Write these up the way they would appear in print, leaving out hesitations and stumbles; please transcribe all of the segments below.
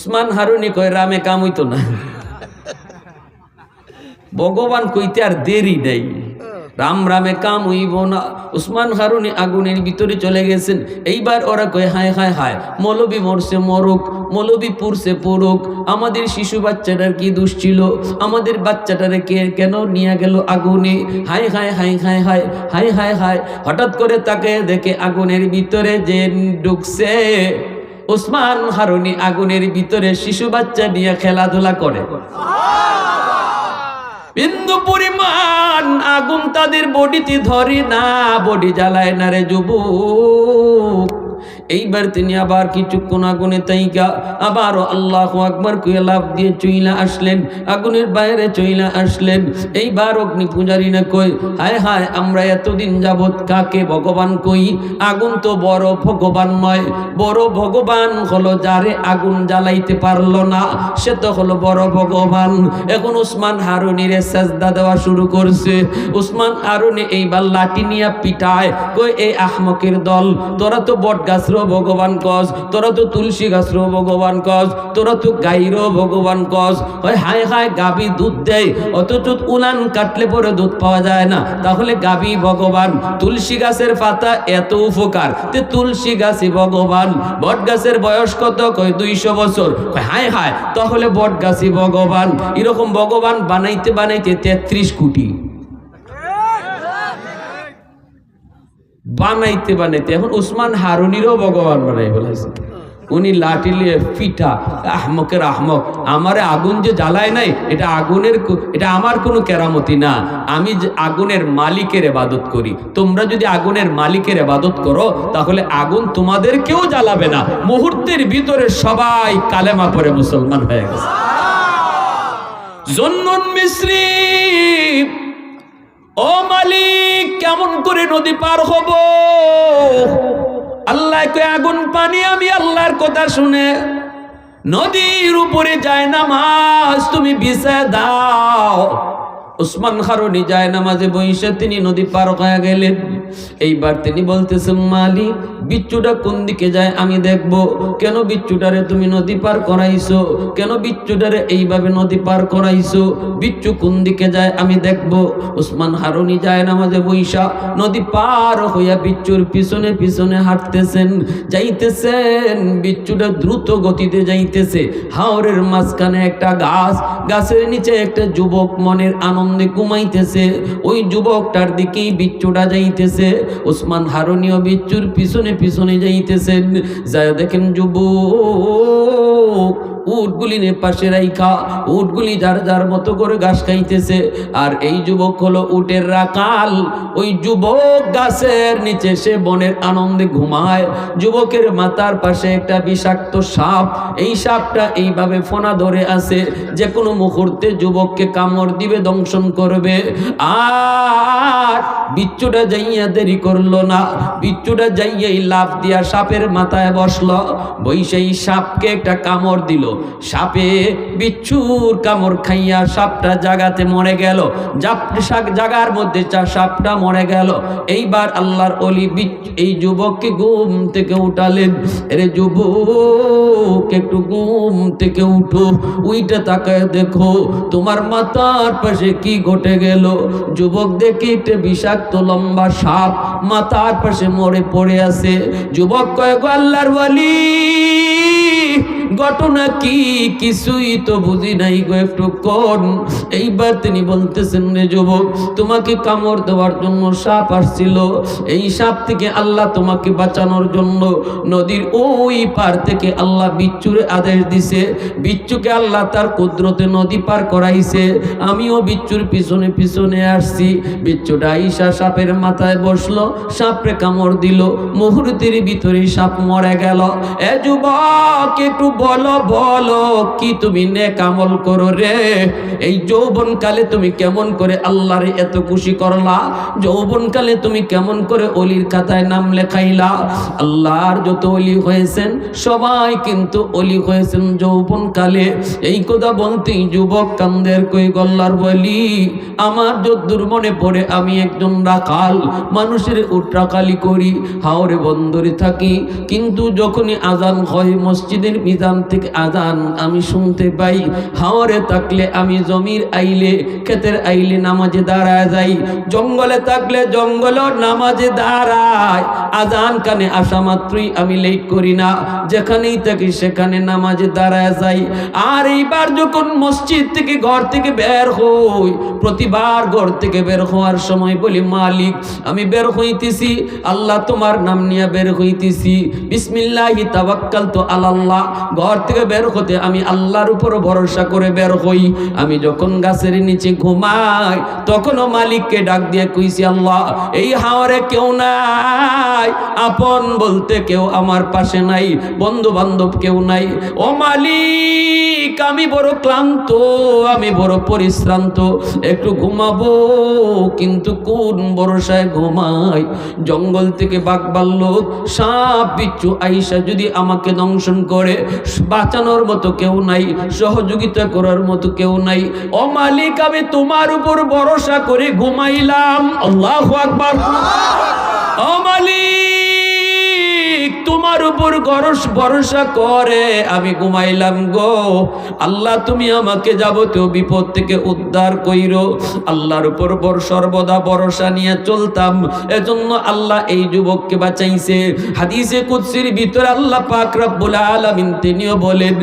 উসমান হারুনি কয় রামে কাম হইতো না। ভগবান কইতে আর দেরি নেই, রাম রামে কাম হইব না। উসমান হারুনি আগুনের ভিতরে চলে গেছেন। এইবার ওরা কয় হায় হায় হায়, মৌলবী মরছে মরুক, মৌলবী পুরছে পড়ুক, আমাদের শিশু বাচ্চাটার কি দোষ ছিল, আমাদের বাচ্চাটারে কে কেন নিয়ে গেল আগুনে, হায় হায় হায় হায় হায় হায় হায় হায়। হঠাৎ করে তাকে দেখে আগুনের ভিতরে যে ঢুকছে, উসমান হারুনি আগুনের ভিতরে শিশু বাচ্চা নিয়ে খেলাধুলা করে। বিন্দু পরিমাণ আগুন তাদের বডিতে ধরে না, বডি জ্বালায় না রে যুবক। এইবার তিনি আবার কিছুক্ষণ আগুনে তাইকা আবারও আল্লাহু আকবার কইয়া লাফ দিয়ে চইলা আসলেন, আগুনের বাইরে চইলা আসলেন। এইবার অগ্নি পূজারী না কই হায় হায়, আমরা এতদিন যাবৎ কাকে ভগবান কই? আগুন তো বড় ভগবান নয়, বড় ভগবান হলো যারে আগুন জ্বালাইতে পারলো না, সে তো হলো বড় ভগবান। এখন উসমান হারুনিরে সাজদা দেওয়া শুরু করছে। উসমান হারুনি এইবার লাঠি নিয়ে পিটায়, কই এই আহমকের দল, তোরা তো বট গাছরও ভগবান কস, তোরা তো তুলসী গাছরও ভগবান কস, তোরা তো গাইরও ভগবান কস। হয় হায় হায়, গাভী দুধ দেয় অথচ উলান কাটলে পরে দুধ পাওয়া যায় না, তাহলে গাভী ভগবান। তুলসী গাছের পাতা এত উপকার, তে তুলসী গাছই ভগবান। বট গাছের বয়স কত? কয় 200 বছর। কয় হায় হায়, তাহলে বট গাছই ভগবান। এরকম ভগবান বানাইতে বানাইতে 33 কোটি বানাইতে বানাইতে এখন উসমান হারুনিরও ভগবান বানাই ফেলাইছে। উনি লাঠি লিয়ে পিঠা, আহমকের আহমক, আমারে আগুন যে জ্বালায় নাই, এটা আগুনের, এটা আমার কোনো কেরামতি না, আমি আগুনের মালিকের ইবাদত করি। তোমরা যদি আগুনের মালিকের ইবাদত করো তাহলে আগুন তোমাদেরকেও জ্বালাবে না। মুহূর্তের ভিতরে সবাই কালেমা পড়ে মুসলমান হয়ে গেছে। জুন্নুন মিসরি, ও মালিক কেমন করে নদী পার হব? আল্লাহ কয় আগুন পানি, আমি আল্লাহর কথা শুনে নদীর উপরে যায় নামাজ তুমি বিছায় দাও। উসমান হারুনি যায় নামাজে বইসে তিনি নদী পার হয়ে গেলেন। এইবার তিনি বলতেছেন মালিক বিচ্ছুটা কোন দিকে যায় আমি দেখব। কেন বিচ্ছুটারে তুমি নদী পার করাইছো? কেন বিচ্ছুটারে এইভাবে নদী পার করাইছো? বিচ্ছু কোন দিকে যায় আমি দেখব। উসমান হারুনি যায় নামাজে বইসা নদী পার হইয়া বিচ্ছুর পিছনে পিছনে হাঁটতেছেন, যাইতেছেন। বিচ্ছুটা দ্রুত গতিতে যাইতেছে। হাওরের মাঝখানে একটা গাছ, গাছের নিচে একটা যুবক মনের আনন্দে ঘুমাইতেছে। ওই যুবকটার দিকেই বিচ্ছুটা যাইতেছে। উসমান হারুনিও বিচ্ছুর পিছনে পিছনে যাইতেছেন। যায় দেখেন যুবক উটগুলি পাশে রাইখা, উটগুলি যার যার মতো করে ঘাস খাইতেছে। আর এই যুবক হলো উটের রাখাল। ওই যুবক গাছের নিচে সে বনের আনন্দে ঘুমায়। যুবকের মাথার পাশে একটা বিষাক্ত সাপ, এই সাপটা এইভাবে ফোনা ধরে আছে, যে কোনো মুহূর্তে যুবককে কামড় দিবে, দংশন করবে। আর বিচ্ছুটা যাইয়া দেরি করলো না, বিচ্ছুটা যাইয়াই লাফ দিয়া সাপের মাথায় বসলো, বইসেই সাপকে একটা কামড় দিল। সাপে বিচ্ছুর কামড় খাইয়া সাপটা জাগাতে মরে গেল। জাগার মধ্যে সাপটা মরে গেল। এইবার আল্লাহর ওলি এই যুবককে ঘুম থেকে উঠালেন। এরে যুবক একটু ঘুম থেকে উঠো, উইটা তাকায় দেখো তোমার মাথার পাশে কি ঘটে গেল। যুবক দেখে একটা বিষাক্ত লম্বা সাপ মাথার পাশে মরে পড়ে আছে। যুবক কয় গো আল্লাহর ওলি, ঘটনা কি? কিছুই তো বুঝি নাই গো, একটু কোন। এইবার তিনি বলতেছেন রে যুবক, তোমাকে কামড় দেওয়ার জন্য সাপ আসছিল। এই সাপ থেকে আল্লাহ তোমাকে বাঁচানোর জন্য নদীর ওই পার থেকে আল্লাহ বিচ্ছুরে আদেশ দিছে। বিচ্ছুকে আল্লাহ তার কুদরতে নদী পার করাইছে। আমিও বিচ্ছুর পিছনে পিছনে আসছি। বিচ্ছুটা আইসা সাপের মাথায় বসলো, সাপে কামড় দিল। মুহূর্তের ভিতরে সাপ মরে গেল। এ যুবক একটু বলো বলো, কি তুমি নেক আমল করো রে? এই যৌবন কালে তুমি কেমন করে আল্লাহরে এত খুশি করলা? যৌবন কালে তুমি কেমন করে অলির খাতায় নাম লেখাইলা? আল্লাহর যত অলি হয়েছেন সবাই কিন্তু অলি হয়েছেন যৌবন কালে। এই কথা বলতেই যুবক কান্দের কই গল্লার বলি, আমার যদ্দুর মনে পড়ে আমি একজন রাখাল, মানুষের উটরাখালি করি, হাওরে বন্দরে থাকি। কিন্তু যখনই আজান হয় মসজিদের মিজান গ্রাম থেকে আজান আমি শুনতে পাই, হাওরে থাকলে আমি জমির আইলে ক্ষেতের আইলে নামাজে দাঁড়ায় যাই, জঙ্গলে থাকলে জঙ্গল নামাজে দাঁড়ায়। আজান কানে আসা মাত্রই আমি লেট করি না, যেখানেই থাকি সেখানে নামাজে দাঁড়ায় যাই। আর এইবার যখন মসজিদ থেকে ঘর থেকে বের হই, প্রতিবার ঘর থেকে বের হওয়ার সময় বলি, মালিক আমি বের হইতেছি, আল্লাহ তোমার নাম নিয়ে বের হইতেছি, বিসমিল্লাহি তাওয়াক্কালতু আলাল্লাহ। ঘর থেকে বের হতে আমি আল্লাহর উপর ভরসা করে বের হই। আমি যখন গাছের নিচে ঘুমাই তখনও মালিককে ডাক দিয়ে কইছি, আল্লাহ এই হাওরে কেউ নাই, আপন বলতে কেউ আমার পাশে নাই, বন্ধু বান্ধব কেউ নাই। ও মালিক আমি বড় ক্লান্ত, আমি বড় পরিশ্রান্ত, একটু ঘুমাবো, কিন্তু কোন ভরসায় ঘুমাই? জঙ্গল থেকে বাঘ ভাল্লুক সাপ বিচ্ছু আইসা যদি আমাকে দংশন করে, বাঁচানোর মতো কেউ নাই, সহযোগিতা করার মতো কেউ নাই। ও মালিক আমি তোমার উপর ভরসা করে ঘুমাইলাম। আল্লাহু আকবার। ও মালিক তোমার উপর ভরসা করে আমি ঘুমাইলাম গো। আল্লাহ তুমি আমাকে যাবতীয় বিপদ থেকে উদ্ধার কইরো। আল্লাহর উপর সর্বদা ভরসা নিয়ে চলতাম, এজন্য আল্লাহ এই যুবককে বাঁচাইছে। হাদিসে কুদসির ভিতরে আল্লাহ পাক রব্বুল আলামিন তিনিও বলেন,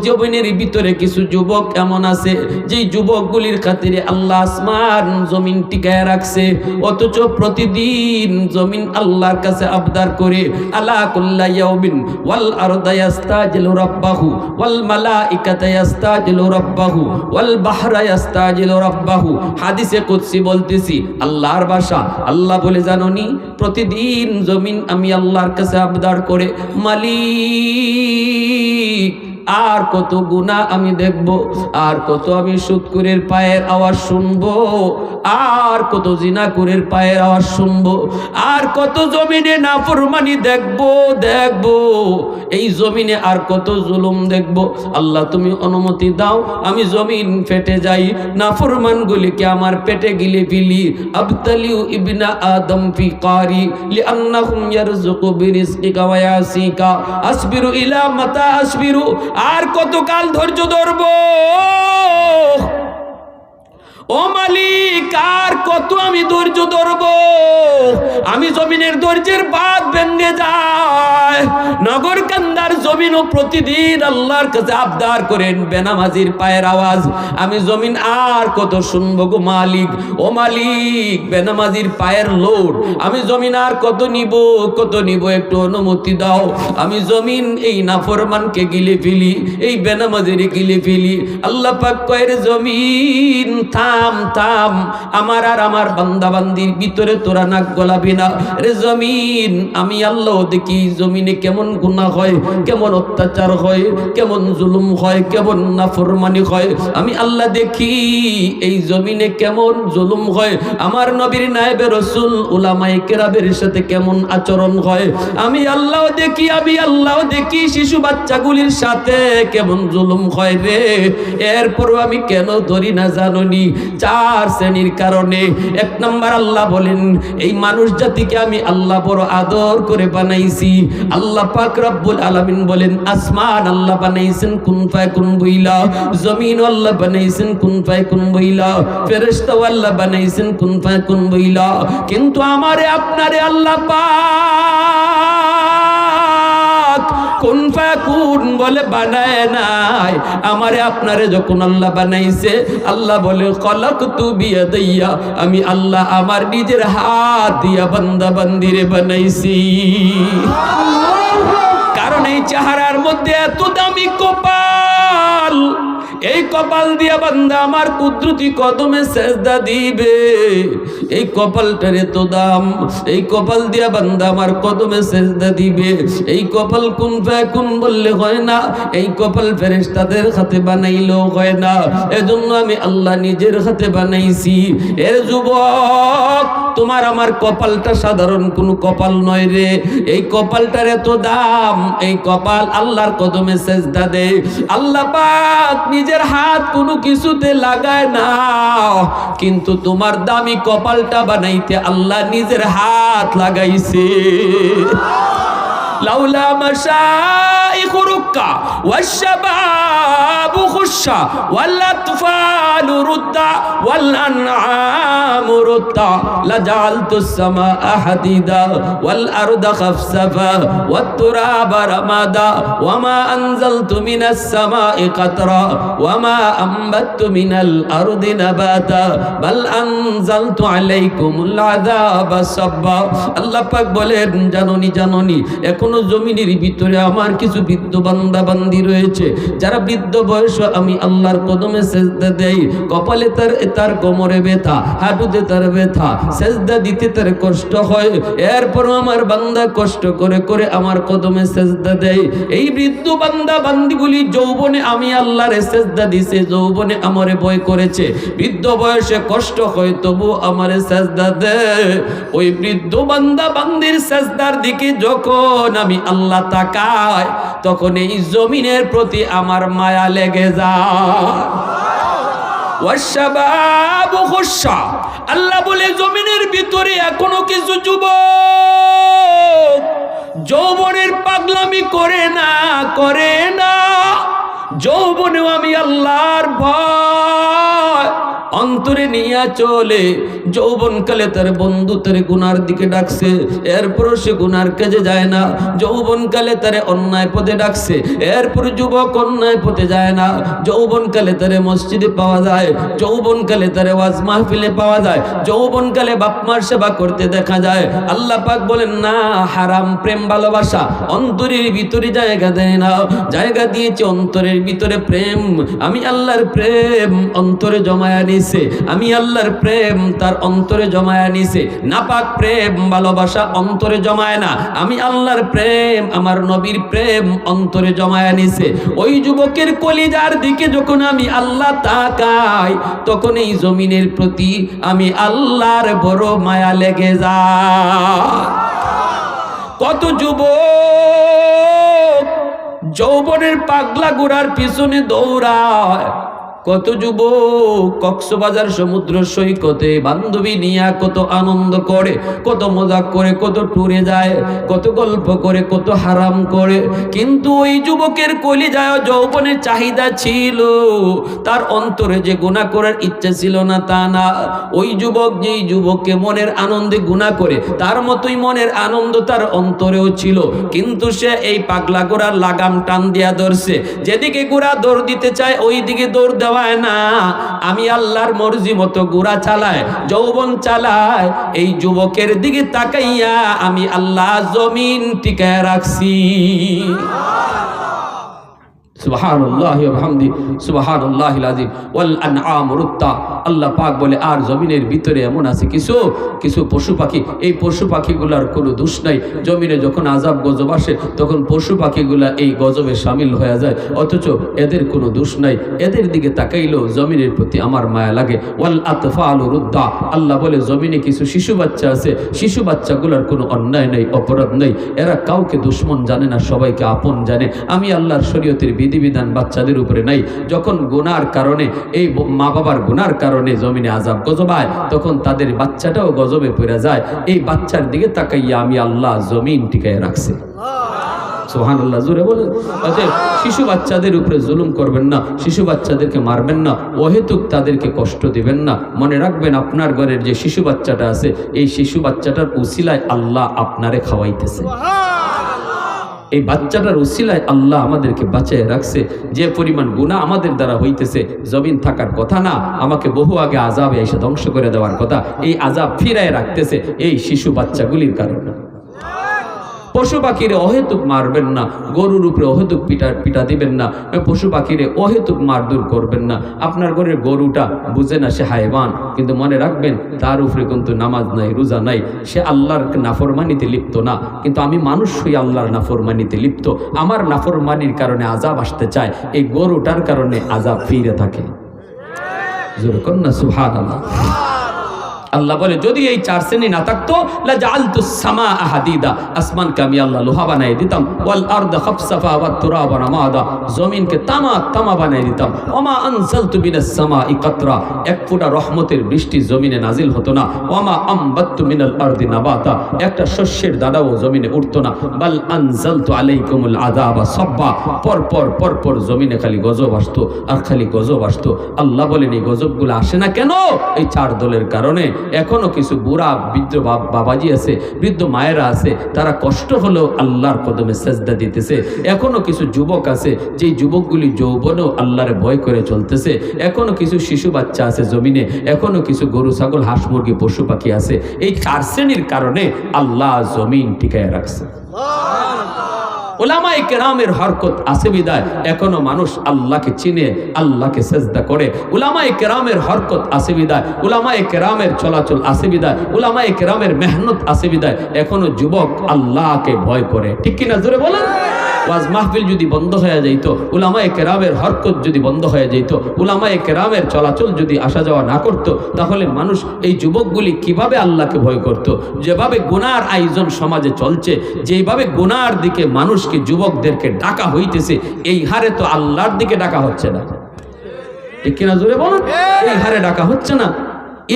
জমিনের ভিতরে কিছু যুবক এমন আছে যে যুবকগুলির খাতিরে আল্লাহ আসমান জমিন টিকায় রাখছে, অথচ প্রতিদিন জমিন আল্লাহর কাছে আবদার করে, আলা কুল্লা ইয়াউমিন ওয়াল আরদা ইস্তাজিলু রাব্বাহু ওয়াল মালাইকাতু ইস্তাজিলু রাব্বাহু ওয়াল বাহরা ইস্তাজিলু রাব্বাহু। হাদিসে কুদসি বলতেছি, আল্লাহর ভাষা। আল্লাহ বলে, জানোনি প্রতিদিন জমিন আমি আল্লাহর কাছে আবদার করে, মালিক আর কত গুনাহ আমি দেখব, আর কত আমি সুদখোরের পায়ের আওয়াজ শুনবো, আর কত জিনাকুরের পায়ের আওয়াজ শুনবো, আর কত জমিনে নাফরমানি দেখবো। এই জমিনে আর কত জুলুম দেখবো। আল্লাহ তুমি অনুমতি দাও, আমি জমিন ফেটে যাই, নাফরমানগুলিকে আমার পেটে গিলে ফেলি। আবতালিউ ইবনা আদম ফি কারি লিআন্নাহুম ইয়ারযুকু বিরিজকিকা ওয়া ইয়াসিকা আসবিরু ইলা মাতা আসবিরু। আর কতকাল ধৈর্য ধরবো ও মালিক, আর কত আমি ধৈর্য ধরবো? আমি জমিনের ধৈর্যের বাঁধ ভেঙে যায়। নগর কান্দার জমিনও প্রতিদিন আল্লাহর কাছে আবদার করেন, বেনামাজির পায়ের আওয়াজ আমি জমিন আর কত শুনবো গো মালিক। ও মালিক বেনামাজির পায়ের লোড আমি জমিন আর কত নিব, একটু অনুমতি দাও। আমি জমিন এই নাফরমানকে গিলে ফেলি, এই বেনামাজির গিলে ফেলি। আল্লাহ পাক কয়ের, জমিন থাম, আমার আর আমার বান্দা বান্দির ভিতরে তোরা নাক গলাবি না রে জমিন। আমি আল্লাহ দেখি জমিনে কেমন গুনাহ হয়, কেমন অত্যাচার হয়, কেমন জুলুম হয়, কেমন নাফরমানি হয়। আমি আল্লাহ দেখি এই জমিনে কেমন জুলুম হয়, আমার নবীর নায়েবে রাসূল উলামায়ে কেরামের সাথে কেমন আচরণ হয়। আমি আল্লাহ দেখি শিশু বাচ্চাগুলির সাথে কেমন জুলুম হয় রে। এরপর আমি কেন ধরি না জানোনি? 4 শ্রেণীর কারণে। 1 নাম্বার আল্লাহ বলেন, এই মানুষ জাতিকে আমি আল্লাহ বড় আদর করে বানাইছি। আল্লাহ পাক রব্বুল আলামিন বলেন, আসমান আল্লাহ বানাইছেন কুন ফায়াকুন বইলা, জমিন আল্লাহ বানাইছেন কুন ফায়াকুন বইলা, ফেরেশতা আল্লাহ বানাইছেন কুন ফায়াকুন বইলা। কিন্তু আমারে আপনারে আল্লাহ পাক কুন ফায়াকুন বলে বানায় নাই। আমারে আপনারে যখন আল্লাহ বানাইছে, আল্লাহ বলে খলাকতু বিয়াদাইয়া, আমি আল্লাহ আমার নিজের হাত দিয়া বান্দা বান্দিরে বানাইছি। কারণ এই চেহারার মধ্যে এত দামি কপাল, এই কপাল দিয়া বান্দা আমার কুদরতি কদমে সেজদা দিবে। এই কপালটার এত দাম, এই কপাল দিয়া বান্দা আমার কদমে সেজদা দিবে। এই কপাল কুন ফায়াকুন বললে হয় না, এই কপাল ফেরেশতাদের হাতে বানাইলেও হয় না। এজন্য আমি আল্লাহ নিজের হাতে বানাইছি। এর যুবক, তোমার আমার কপালটা সাধারণ কোনো কপাল নয় রে। এই কপালটার এত দাম, এই কপাল আল্লাহর কদমে সেজদা দেয়। আল্লাহ পাক নিজের হাত কোনো কিছুতে লাগায় না, কিন্তু তোমার দামি কপালটা বানাইতে আল্লাহ নিজের হাত লাগাইছে। লাউলা মাশাইখ রুক্কা ওয়াশবাবু খুশা ওয়াল আতফালু রুদ্দা ওয়াল আনআমু রুদ্দা লাজালতুস সামাআ হাদিদা ওয়াল আরদা খাফসাফা ওয়াত তুরাবা রামাদা ওয়ামা আনজালতু মিনাস সামাই কাতরা ওয়ামা আমবাতু মিনাল আরদি নাবাতা বাল আনজালতু আলাইকুমুল আযাবা সাব্বা। আল্লাহ পাক বলেন, জাননি এখনো জমিনের ভিতরে আমার কিছু বৃদ্ধ বান্দা বান্দি রয়েছে, যারা বৃদ্ধ বয়স আমি আল্লাহর কদমে সেজদা দেই, কপালে তার কোমরে ব্যথা, হাঁটুতে তার ব্যথা, সেজদা দিতে তার কষ্ট হয়, এরপরও আমার বান্দা কষ্ট করে করে আমার কদমে সেজদা দেয়। এই বৃদ্ধ বান্দা বান্দিগুলি যৌবনে আমি আল্লাহর সেজদা দিছে, যৌবনে আমারে ভয় করেছে, বৃদ্ধ বয়সে কষ্ট হয় তবু আমারে সেজদা দেয়। ওই বৃদ্ধ বান্দা বান্দির সেজদার দিকে যখন আমি আল্লাহ তাকাই, তখন এই জমিনের প্রতি আমার মায়া লেগে যায়। ওয়াশবাবু খুশা, আল্লাহ বলে জমিনের ভিতরে এখনো কিছু যুবক যৌবনের পাগলামি করে না যৌবনেও আমি আল্লাহর ভয় অন্তরে নিয়ে চলে। যৌবনকালে তার বন্ধু তারে গুনার দিকে ডাকছে, এরপরও সে গুনার কাজে যায় না। যৌবনকালে তারে অন্যায় পথে ডাকছে, এরপর যুবক অন্যায় পথে যায় না। যৌবনকালে তারে মসজিদে পাওয়া যায়, যৌবনকালে তারে ওয়াজ মাহফিলে পাওয়া যায়, যৌবনকালে বাপমার সেবা করতে দেখা যায়। আল্লাহ পাক বলেন না, হারাম প্রেম ভালোবাসা অন্তরের ভিতরে জায়গা দেয় না। জায়গা দিয়েছে অন্তরের ভিতরে প্রেম, আমি আল্লাহর প্রেম অন্তরে জমায়া নিছে, আমি আল্লাহর প্রেম তার অন্তরে জমায়া নিছে। নাপাক প্রেম ভালোবাসা অন্তরে জমায় না, আমি আল্লাহর প্রেম আমার নবীর প্রেম অন্তরে জমায়া নিছে। ওই যুবকের কলিজার দিকে যখন আমি আল্লাহ তাকাই, তখন এই জমিনের প্রতি আমি আল্লাহর বড় মায়া লেগে যায়। কত যুবক যৌবনের পাগলা ঘোড়ার পিছনে দৌড়ায়, কত যুবক কক্সবাজার সমুদ্র সৈকতে বান্ধবী নিয়ে কত আনন্দ করে, কত মজা করে, কত ট্যুরে যায়, কত গল্প করে, কত হারাম করে। কিন্তু ওই যুবকের কলিজায় যৌবনের চাহিদা ছিল, তার অন্তরে যে গুনাহ করার ইচ্ছা ছিল না তা না। ওই যুবক যেই যুবককে মনের আনন্দে গুনাহ করে, তার মতোই মনের আনন্দ তার অন্তরেও ছিল, কিন্তু সে এই পাগলা ঘোড়ার লাগাম টান দিয়া ধরছে। যেদিকে ঘোড়া দৌড় দিতে চায় ওই দিকে দৌড় দেওয়া না, আমি আল্লাহর মর্জি মতো ঘোড়া চালায়, যৌবন চালায়। এই যুবকের দিকে তাকাইয়া আমি আল্লাহ জমিন টিকায় রাখছি। সুবহানাল্লাহি ওয়া বিহামদিহি সুবহানাল্লাহিল আযীম ওয়াল আনআম রুত্তা। আল্লাহ পাক বলে, আর জমিনের ভিতরে এমন আছে কিছু পশু পাখি, এই পশু পাখিগুলার কোনো দোষ নাই। জমিনে যখন আযাব গজব আসে তখন পশু পাখিগুলা এই গজবে শামিল হয়ে যায়, অথচ এদের কোনো দোষ নাই। এদের দিকে তাকাইলেও জমিনের প্রতি আমার মায়া লাগে। ওয়াল আতফালু রুদ্দা, আল্লাহ বলে জমিনে কিছু শিশু বাচ্চা আছে, শিশু বাচ্চাগুলার কোনো অন্যায় নাই, অপরাধ নাই, এরা কাউকে দুশ্মন জানে না, সবাইকে আপন জানে। আমি আল্লাহর শরীয়তের বিধিবিধান বাচ্চাদের উপরে নাই। যখন গুনার কারণে, এই মা বাবার গুনার কারণে জমিনে আযাব গজব হয়, তখন তাদের বাচ্চাটাও গজবে পড়ে যায়। এই বাচ্চার দিকে তাকাইয়া আমি আল্লাহ জমিন টিকায় রাখছি। সুবহানাল্লাহ, জোরে বলে। অতএব শিশু বাচ্চাদের উপরে জুলুম করবেন না, শিশু বাচ্চাদেরকে মারবেন না, অহেতুক তাদেরকে কষ্ট দিবেন না। মনে রাখবেন, আপনার ঘরের যে শিশু বাচ্চাটা আছে, এই শিশু বাচ্চাটার উসিলায় আল্লাহ আপনারে খাওয়াইতেছে। এই বাচ্চাটার উসিলায় আল্লাহ আমাদেরকে বাঁচিয়ে রাখছে। যে পরিমাণ গুনাহ আমাদের দ্বারা হইতেছে, জমিন থাকার কথা না, আমাকে বহু আগে আযাবে এসে ধ্বংস করে দেওয়ার কথা, এই আযাব ফিরায় রাখতেছে এই শিশু বাচ্চাগুলির কারণে। পশু পাখিরে অহেতুক মারবেন না, গরুর উপরে অহেতুক পিটা দিবেন না, পশু পাখিরে অহেতুক মারধর করবেন না। আপনার ঘরের গরুটা বুঝে না সে হায়ওয়ান, কিন্তু মনে রাখবেন তার উপরে কিন্তু নামাজ নাই, রোজা নাই, সে আল্লাহর নাফরমানিতে লিপ্ত না, কিন্তু আমি মানুষ হই আল্লাহর নাফরমানিতে লিপ্ত। আমার নাফরমানির কারণে আযাব আসতে চায়, এই গরুটার কারণে আযাব ফিরে থাকে। জোরে কর না সুবহানাল্লাহ। আল্লাহ বলে যদি এই 4 শ্রেণী না থাকতো লা জাআলতুস সামা হাদিদা, আসমানকে আমি আল্লাহ লোহা বানিয়ে দিতাম, ওয়াল আরদা খাফসাফা ওয়াত তুরাবা নামাদা, জমিনকে তামা তামা বানিয়ে দিতাম, ওমা আনজালতু মিনাস সামাই কাতরা, এক ফোঁটা রহমতের বৃষ্টি জমিনে নাজিল হতো না, ওমা আমবাততু মিনাল আরদি নাবাতা, একটা শস্যের দানাও জমিনে উঠতো না, বাল আনজালতু আলাইকুমুল আযাবা সাব্বা, পর জমিনে খালি গজব আসতো আর খালি গজব আসতো। আল্লাহ বলেন এই গজবগুলো আসে না কেন? এই 4 দলের কারণে। এখনো কিছু বুড়া বৃদ্ধ বাবাজি আছে, বৃদ্ধ মায়েরা আছে, তারা কষ্ট হলেও আল্লাহর কদমে সেজদা দিতেছে। এখনো কিছু যুবক আছে, যেই যুবকগুলি যৌবনেও আল্লাহরে ভয় করে চলতেছে। এখনো কিছু শিশু বাচ্চা আছে জমিনে, এখনো কিছু গরু ছাগল হাঁস মুরগি পশু পাখি আছে। এই 4 শ্রেণীর কারণে আল্লাহ জমিন টিকায় রাখছে। উলামায়ে কেরামের হরকত আছে বিদায় এখনো মানুষ আল্লাহকে চিনে, আল্লাহকে সেজদা করে। উলামায়ে কেরামের হরকত আছে বিদায়, উলামায়ে কেরামের চলাচল আছে বিদায়, উলামায়ে কেরামের মেহনত আছে বিদায় এখনো যুবক আল্লাহকে ভয় করে। ঠিক কিনা জোরে বলেন? ওয়াজ মাহফিল যদি বন্ধ হয়ে যাইত, উলামায়ে কেরামের হরকত যদি বন্ধ হয়ে যাইত, উলামায়ে কেরামের চলাচল যদি আসা যাওয়া না করত, তাহলে মানুষ এই যুবকগুলি কিভাবে আল্লাহকে ভয় করত? যেভাবে গুনার আয়োজন সমাজে চলছে, যেভাবে গুনার দিকে মানুষকে যুবকদেরকে ডাকা হইতেছে, এই হারে তো আল্লাহর দিকে ডাকা হচ্ছে না। ঠিক কিনা জোরে বলুন? এই হারে ডাকা হচ্ছে না,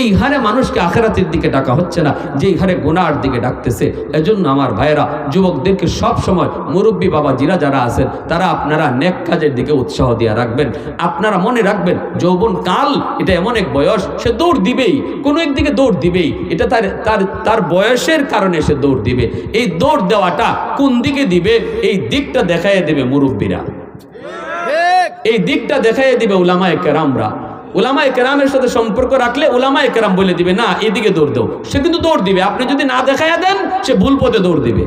এই হারে মানুষকে আখিরাতের দিকে ডাকা হচ্ছে না, যেই হারে গুনার দিকে ডাকতেছে। এজন্য আমার ভাইয়েরা, যুবকদেরকে সব সময় মুরব্বী বাবাজিরা যারা আছেন, তারা আপনারা নেক কাজের দিকে উৎসাহ দিয়ে রাখবেন। আপনারা মনে রাখবেন, যৌবন কাল এটা এমন এক বয়স, সে দৌড় দিবেই, কোনো একদিকে দৌড় দিবেই। এটা তার বয়সের কারণে সে দৌড় দিবে। এই দৌড় দেওয়াটা কোন দিকে দিবে, এই দিকটা দেখাইয়া দিবে মুরব্বীরা, এই দিকটা দেখাইয়া দিবে উলামায়ে কেরামরা। উলামায়ে কেরামের সাথে সম্পর্ক রাখলে উলামায়ে কেরাম বলে দিবে না এদিকে দৌড় দাও, সে কিন্তু দৌড় দিবে। আপনি যদি না দেখাইয়া দেন, সে ভুল পথে দৌড় দিবে।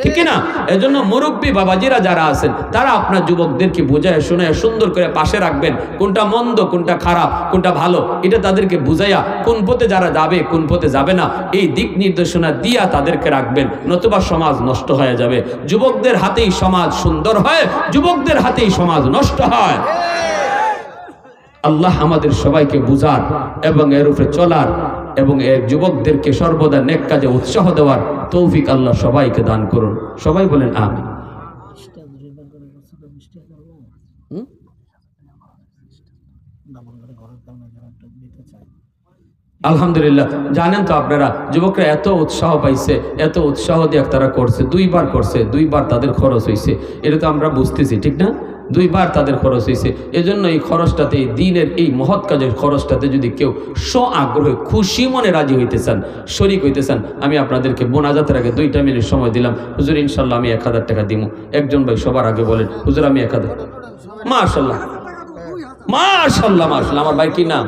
ঠিক কিনা? এজন্য মুরব্বী বাবাজিরা যারা আছেন, তারা আপনার যুবকদেরকে বোঝায় শোনায় সুন্দর করে পাশে রাখবেন। কোনটা মন্দ, কোনটা খারাপ, কোনটা ভালো, এটা তাদেরকে বুঝাইয়া কোন পথে যারা যাবে, কোন পথে যাবে না, এই দিক নির্দেশনা দিয়া তাদেরকে রাখবেন। নতুবা সমাজ নষ্ট হয়ে যাবে। যুবকদের হাতেই সমাজ সুন্দর হয়, যুবকদের হাতেই সমাজ নষ্ট হয়। আল্লাহ আমাদের সবাইকে বুঝার এবং এর উপরে চলার এবং এর যুবকদেরকে সর্বদা নেক কাজে উৎসাহ দেওয়ার তৌফিক আল্লাহ সবাইকে দান করুন। সবাই বলেন আমিন। আলহামদুলিল্লাহ। জানেন তো আপনারা, যুবকরা এত উৎসাহ পাইছে, এত উৎসাহ দিয়ে তারা করছে, 2 বার করছে, 2 বার তাদের খরচ হয়েছে। এটা তো আমরা বুঝতেছি, ঠিক না? 2 বার তাদের খরচ হয়েছে। এজন্য এই খরচটাতে, এই দিনের এই মহৎ কাজের খরচটাতে যদি কেউ আগ্রহে খুশি মনে রাজি হইতে চান, শরীক হইতে চান, আমি আপনাদেরকে মোনাজাতের আগে 2টা মিনিট সময় দিলাম। হুজুর ইনশাল্লাহ আমি 1000 টাকা দিব। একজন ভাই সবার আগে বলেন, হুজুর আমি 1000। মাশাআল্লাহ মাশাআল্লাহ মাশাআল্লাহ। আমার ভাই কি নাম?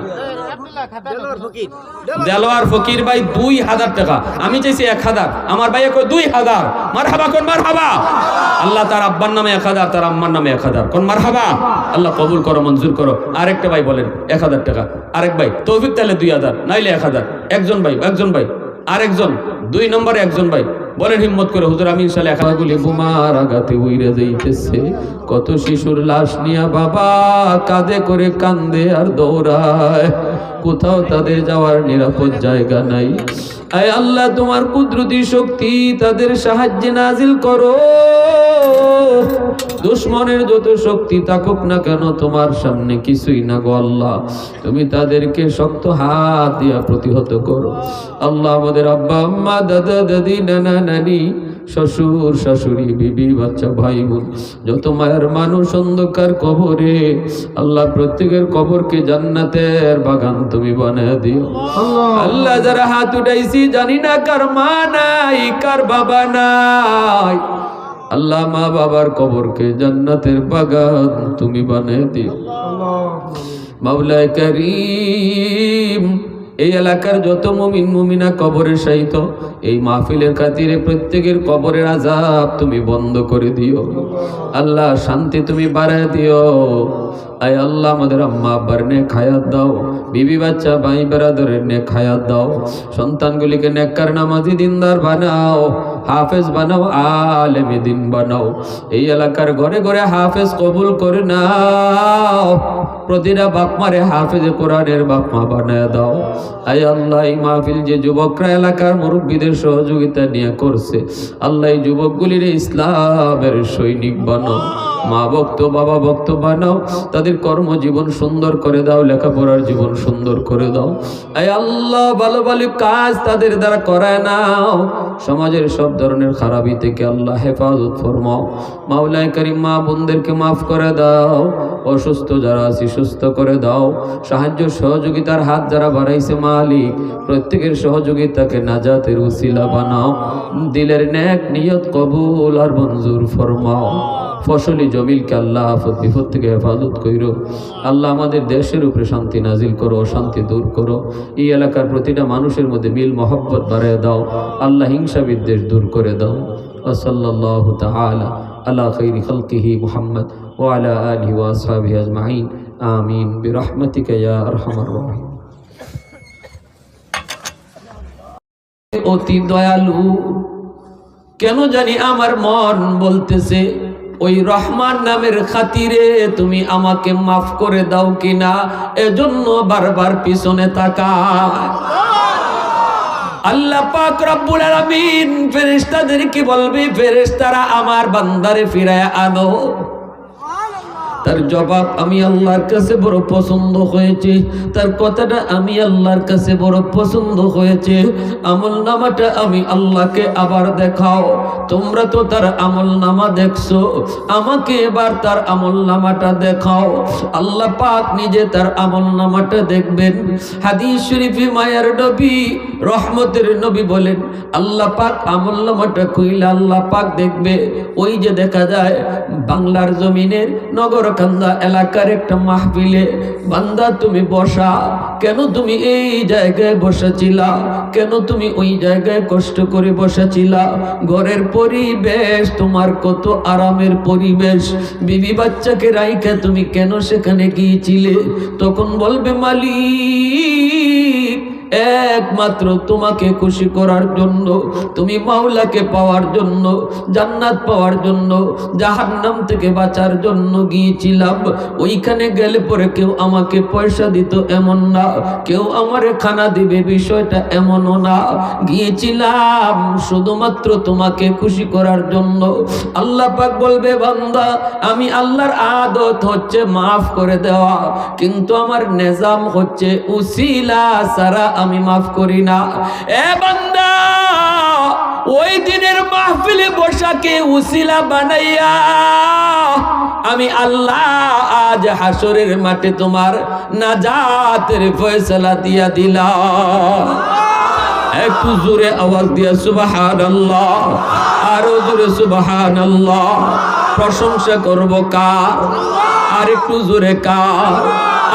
দেলোয়ার ফকির ভাই 2000 টাকা। আমি চাইছি 1000, আমার ভাই কই 2000। মারহাবা কোন মারহাবা। আল্লাহ তার আব্বার নামে 1000, তার আম্মার নামে 1000। কোন মারহাবা। আল্লাহ কবুল করো, মঞ্জুর করো। আরেকটা ভাই বলেন 1000 টাকা। আরেক ভাই তৌফিক তাহলে 2000, নাইলে 1000। একজন ভাই আরেকজন 2 নম্বরে একজন ভাই বলেন হিম্মত করে, হুজুর আমি ইনশাআল্লাহ 1000। গুলি বোমার আঘাতে উইরে যাইতেছে, কত শিশুর লাশ নিয়া বাবা কাঁধে করে কান্দে আর দৌড়ায়, কোথাও তাদের যাওয়ার নিরাপদ জায়গা নাই। আয় আল্লাহ, তোমার কুদরতি শক্তি তাদের সাহায্যে নাজিল করো। দুশমনের যত শক্তি থাকুক না কেন, তোমার সামনে কিছুই না গো আল্লাহ। তুমি তাদেরকে শক্ত হাত দিয়া প্রতিহত করো আল্লাহ। আমাদের আব্বা আম্মা, দাদা দাদি, নানা নানি, শ্বশুর শাশুড়ি, বিবি বাচ্চা, ভাই বোন, যত মায়ের মানুষ অন্ধকার কবরে, আল্লাহ প্রত্যেকের কবরকে জান্নাতের বাগান তুমি বানিয়ে দিও আল্লাহ। যারা হাত উঠাইছি, জানি না কার মা নাই, কার বাবা নাই, আল্লাহ মা বাবার কবরকে জান্নাতের বাগান তুমি বানিয়ে দিও মাওলা কারীম। এই এলাকার যত মুমিন মুমিনা কবরে শায়িত, এই মাহফিলের খাতিরে প্রত্যেকের কবরের আযাব তুমি বন্ধ করে দিও আল্লাহ। শান্তি তুমি বাড়ায় দিও আয় আল্লাহ আমাদের আম্মা আব্বার নেক হায়াত দাও, বিবি বাচ্চা ভাই বেরাদরের নেক হায়াত দাও, সন্তানগুলিকে নেককার নামাজি দিনদার বানাও, হাফেজ বানাও, আলেমে দিন বানাও। এই এলাকার ঘরে ঘরে হাফেজ কবুল করে নাও, প্রতিটা বাপ মারে হাফেজে কোরআনের বাপ মা বানায় দাও। আয় আল্লাহ এই মাহফিল যে যুবকরা এলাকার মুরব্বীদের সহযোগিতা নিয়ে করছে, আল্লাহ এই যুবকগুলির ইসলামের সৈনিক বানাও, মা ভক্ত বাবা ভক্ত বানাও, তাদের কর্মজীবন সুন্দর করে দাও, লেখাপড়ার জীবন সুন্দর করে দাও। আয় আল্লাহ ভালো ভালো কাজ তাদের দ্বারা করায় নাও, সমাজের সব ধরনের খারাপি থেকে আল্লাহ হেফাজত ফরমাও। মাওলায়ে কারীম মা বোনদেরকে মাফ করে দাও, অসুস্থ যারা আছে সুস্থ করে দাও, সাহায্য সহযোগিতার হাত যারা বাড়াইছে মালিক প্রত্যেকের সহযোগিতাকে নাজাতের উসিলা বানাও, দিলের নেক নিয়ত কবুল আর মঞ্জুর ফরমাও। ফসলি জমিলকে আল্লাহ আফত বিপদ থেকে হেফাজত কইরো। আল্লাহ আমাদের দেশের উপরে শান্তি নাজিল করো, শান্তি দূর করো। এই এলাকার প্রতিটা মানুষের মধ্যে মিল মহব্বত বাড়ায় দাও, আল্লাহ হিংসা বিদ্বেষ দূর করে দাও। ওয়াসাল্লাল্লাহু তাআলা আলা খাইরি খালকিহি মুহাম্মদ ওয়া আলা আলিহি ওয়া আসহাবিহি আজমাইন আমিন বিরহমাতিকা ইয়া আরহামার রাহিম। অতি দয়ালু, কেন জানি আমার মন বলতেছে ওই রহমান নামের খাতিরে তুমি আমাকে মাফ করে দাও কিনা, এজন্য বারবার পিছনে তাকায়। আল্লাহ পাক রব্বুল আলামিন ফেরেশতাদেরকে বলবে, ফেরেশতারা আমার বান্দারে ফিরায় আনো। তার জবাব আমি আল্লাহর কাছে বড় পছন্দ হয়েছে, তার কথাটা আমি আল্লাহর কাছে বড় পছন্দ হয়েছে। আমল নামাটা আমি আল্লাহকে আবার দেখাও। তোমরা তো তার আমল নামা দেখছো, আমাকে এবার তার আমল নামাটা দেখাও। আল্লাহ পাক নিজে তার আমল নামাটা দেখবেন। হাদিস শরীফে মায়ার নবী রহমতের নবী বলেন, আল্লাহ পাক আমল নামাটা খুইলে আল্লাহ পাক দেখবে, ওই যে দেখা যায় বাংলার জমিনের নগরকান্দা এলাকার একটা মাহফিলে, বান্দা তুমি বসা, কেন তুমি এই জায়গায় বসেছিলা, কেন তুমি ওই জায়গায় কষ্ট করে বসেছিলা, ঘরের পরিবেশ তোমার কত আরামের পরিবেশ, বিবি বাচ্চাকে রাইখা তুমি কেন সেখানে গিয়েছিলে? তখন বলবে মালিক একমাত্র তোমাকে খুশি করার জন্য, তুমি মাওলাকে পাওয়ার জন্য, জান্নাত পাওয়ার জন্য, জাহান্নাম থেকে বাঁচার জন্য গিয়েছিলাম। ওইখানে গেলে পরে কেউ আমাকে পয়সা দিত এমন না, কেউ আমারে খানা দিবে বিষয়টা এমনও না, গিয়েছিলাম শুধুমাত্র তোমাকে খুশি করার জন্য। আল্লাহ পাক বলবে, বান্দা আমি আল্লাহর আদত হচ্ছে মাফ করে দেওয়া, কিন্তু আমার নিজাম হচ্ছে উসিলা ছাড়া আমি মাফ করি না। এ বান্দা, ওই দিনের মাহফিলে বসাকে উসিলা বানাইয়া আমি আল্লাহ আজ হাসরের মাঠে তোমার নাজাতের ফয়সালা দিয়া দিলাম। একটু জোরে আওয়াজ দিয়া সুবহানাল্লাহ, আরো জোরে সুবহানাল্লাহ। প্রশংসা করব কার? আর একটু জোরে কার?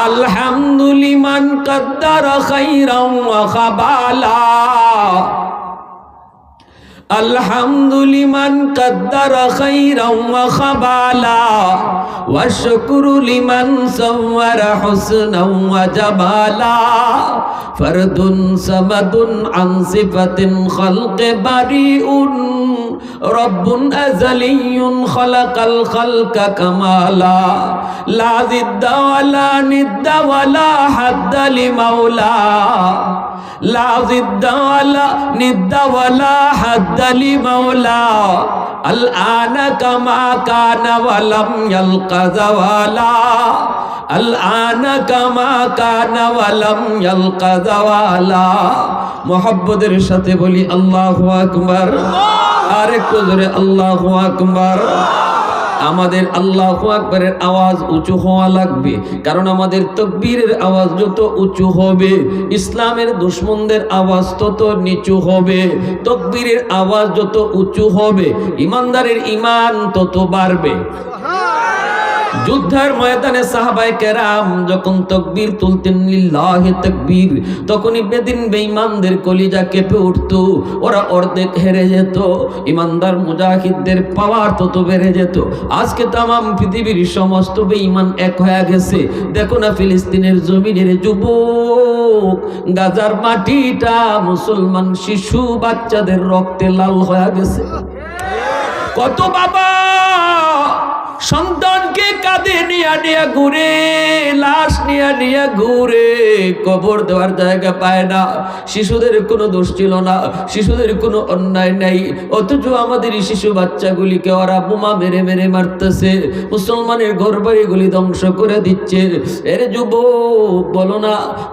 আলহামদুলিমান কদ্দারা খাইরাম ওয়া খাবালা, আলহামদুলিমান কদ্দারা খাইরাম ওয়া খাবালা, ওয়া শুকরু লিমান সাওয়ারা হুসনাও ওয়া জামালা, ফরদুন সামাদুন আন সিফাতিন খালকে বারিউন, রব্বুন আযালিয়ুন খালাকাল খালকা কামালা, লা জিদ্দা ওয়ালা নিদ্দা ওয়ালা হাদ্দা লিমাওলা, লা জিদ্দা ওয়ালা নিদ্দা ওয়ালা হাদ্দা লিমাওলা, আল আনা কামা কানা ওয়ালাম ইয়ালকা যাওয়ালা, আল আনা কামা কানা ওয়ালাম ইয়ালকা যাওয়ালা। মুহাব্বতের সাথে বলি আল্লাহু আকবার, আর একটু জোরে আল্লাহু আকবার। আমাদের আল্লাহু আকবারের আওয়াজ উঁচু হওয়া লাগবে, কারণ আমাদের তাকবীরের আওয়াজ যত উঁচু হবে ইসলামের দুশমনদের আওয়াজ তত নিচু হবে। তাকবীরের আওয়াজ যত উঁচু হবে ইমানদারের ঈমান তত বাড়বে। যুদ্ধের ময়দানে সাহাবায়ে কেরাম যখন তাকবীর তুলতেন লিল্লাহি তাকবীর, তখনই বেদিন বেঈমানদের কলিজা কেঁপে উঠত, ওরা অর্ধেক হেরে যেত, ইমানদার মুজাহিদদের পাওয়ার তত বেড়ে যেত। আজকে তামাম পৃথিবীর সমস্ত বেঈমান এক হয়ে গেছে। দেখো না ফিলিস্তিনের জমিনের যুবক, গাজার মাটিটা মুসলমান শিশু বাচ্চাদের রক্তে লাল হয়ে গেছে। কত বাবা সন্তানকে কাঁধে নিয়ে ঘুরে, লাশ নিয়ে ঘুরে, কবর দেওয়ার জায়গা পায় না। শিশুদের কোনো দোষ ছিল না, শিশুদের কোনো অন্যায় নাই, অথচ আমাদের শিশু বাচ্চাগুলিকে ওরা বোমা মেরে মেরে মারতেছে, মুসলমানের ঘরবাড়িগুলি ধ্বংস করে দিচ্ছে। এর যুবক